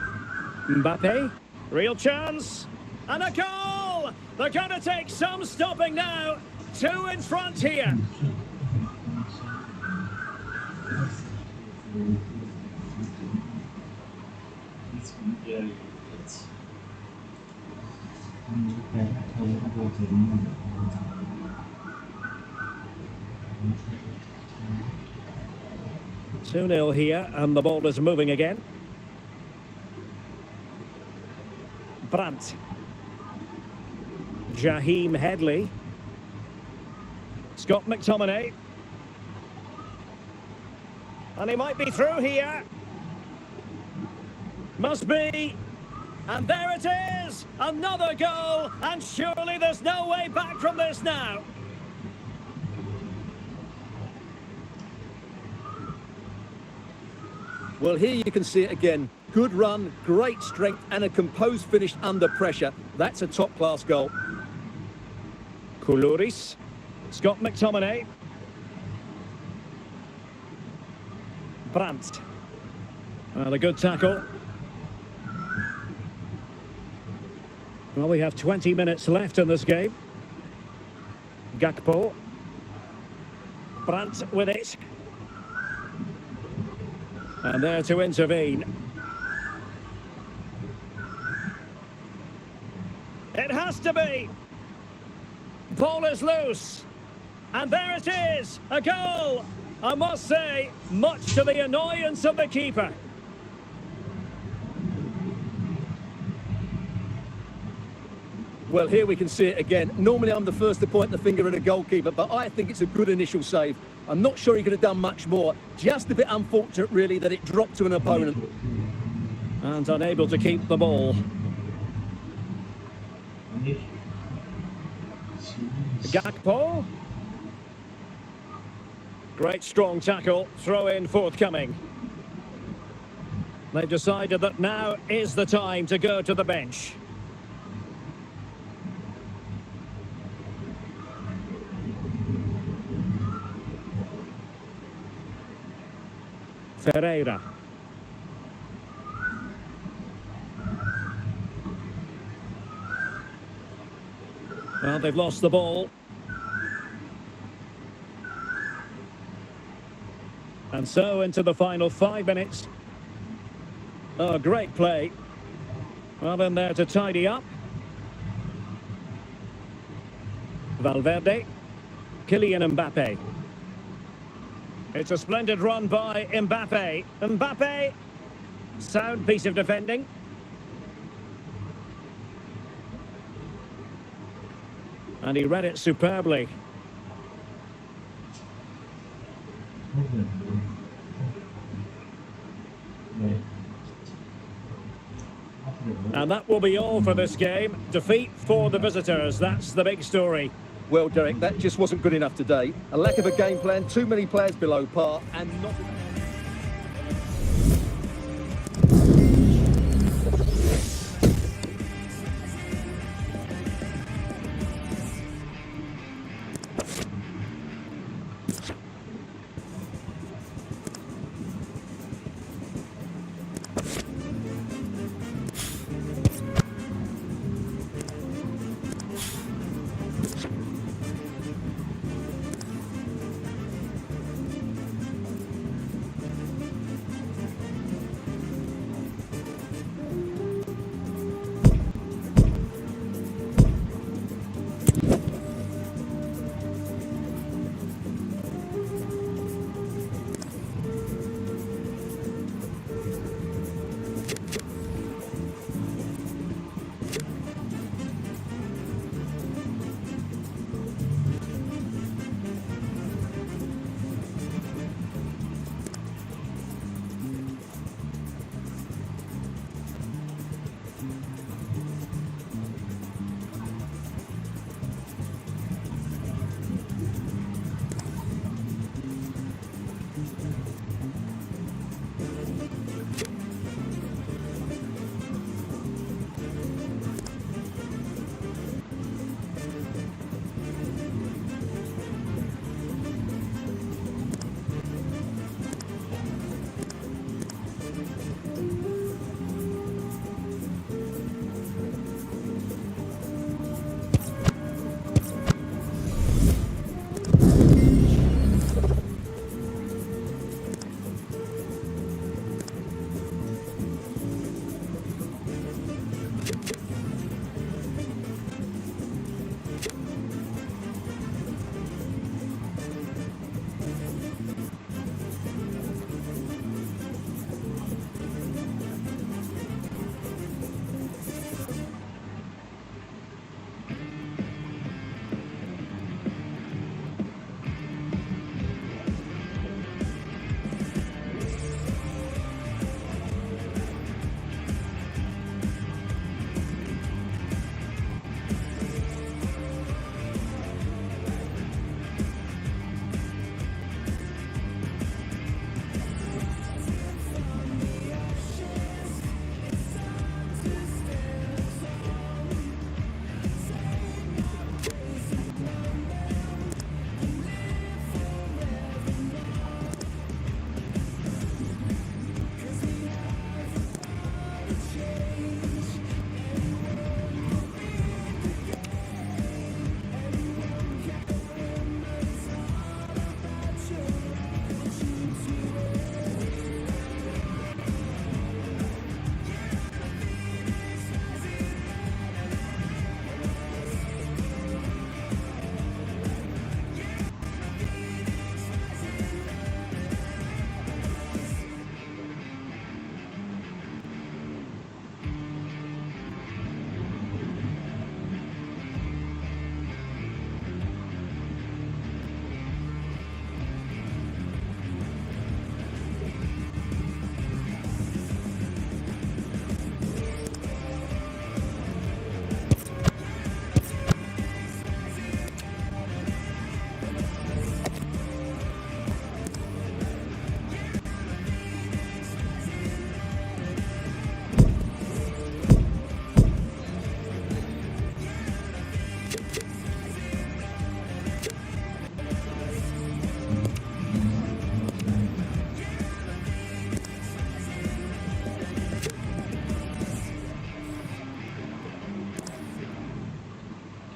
Mbappe. Real chance. And a goal! They're going to take some stopping now. 2 in front here. Two 2-0 here, and the ball is moving again. Brandt. Jaheim Headley. Scott McTominay. And he might be through here. Must be. And there it is! Another goal! And surely there's no way back from this now. Well, here you can see it again. Good run, great strength, and a composed finish under pressure. That's a top-class goal. Koulouris. Scott McTominay. Brandt. Well, a good tackle. Well, we have 20 minutes left in this game. Gakpo. Brandt with it. And there to intervene. It has to be. Ball is loose. And there it is. A goal. I must say, much to the annoyance of the keeper. Well, here we can see it again. Normally I'm the first to point the finger at a goalkeeper, but I think it's a good initial save. I'm not sure he could have done much more. Just a bit unfortunate, really, that it dropped to an opponent. And unable to keep the ball. Gakpo. Great strong tackle. Throw in forthcoming. They've decided that now is the time to go to the bench. Ferreira. Well, they've lost the ball. And so into the final 5 minutes. Oh, great play. Well, in there to tidy up. Valverde. Kylian Mbappe. It's a splendid run by Mbappe. Mbappe. Sound piece of defending. And he read it superbly. And that will be all for this game. Defeat for the visitors. That's the big story. Well, Derek, that just wasn't good enough today. A lack of a game plan, too many players below par, and not...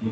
I'm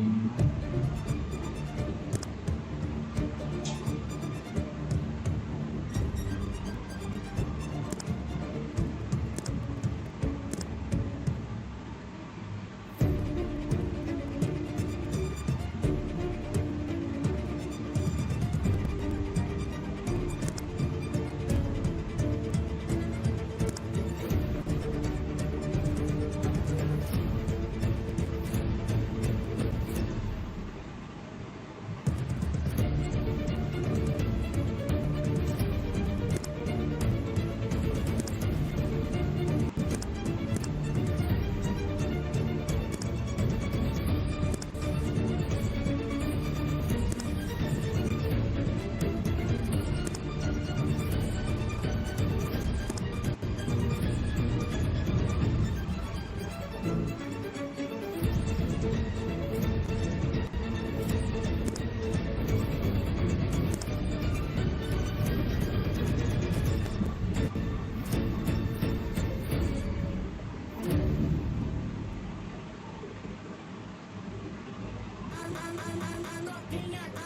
looking at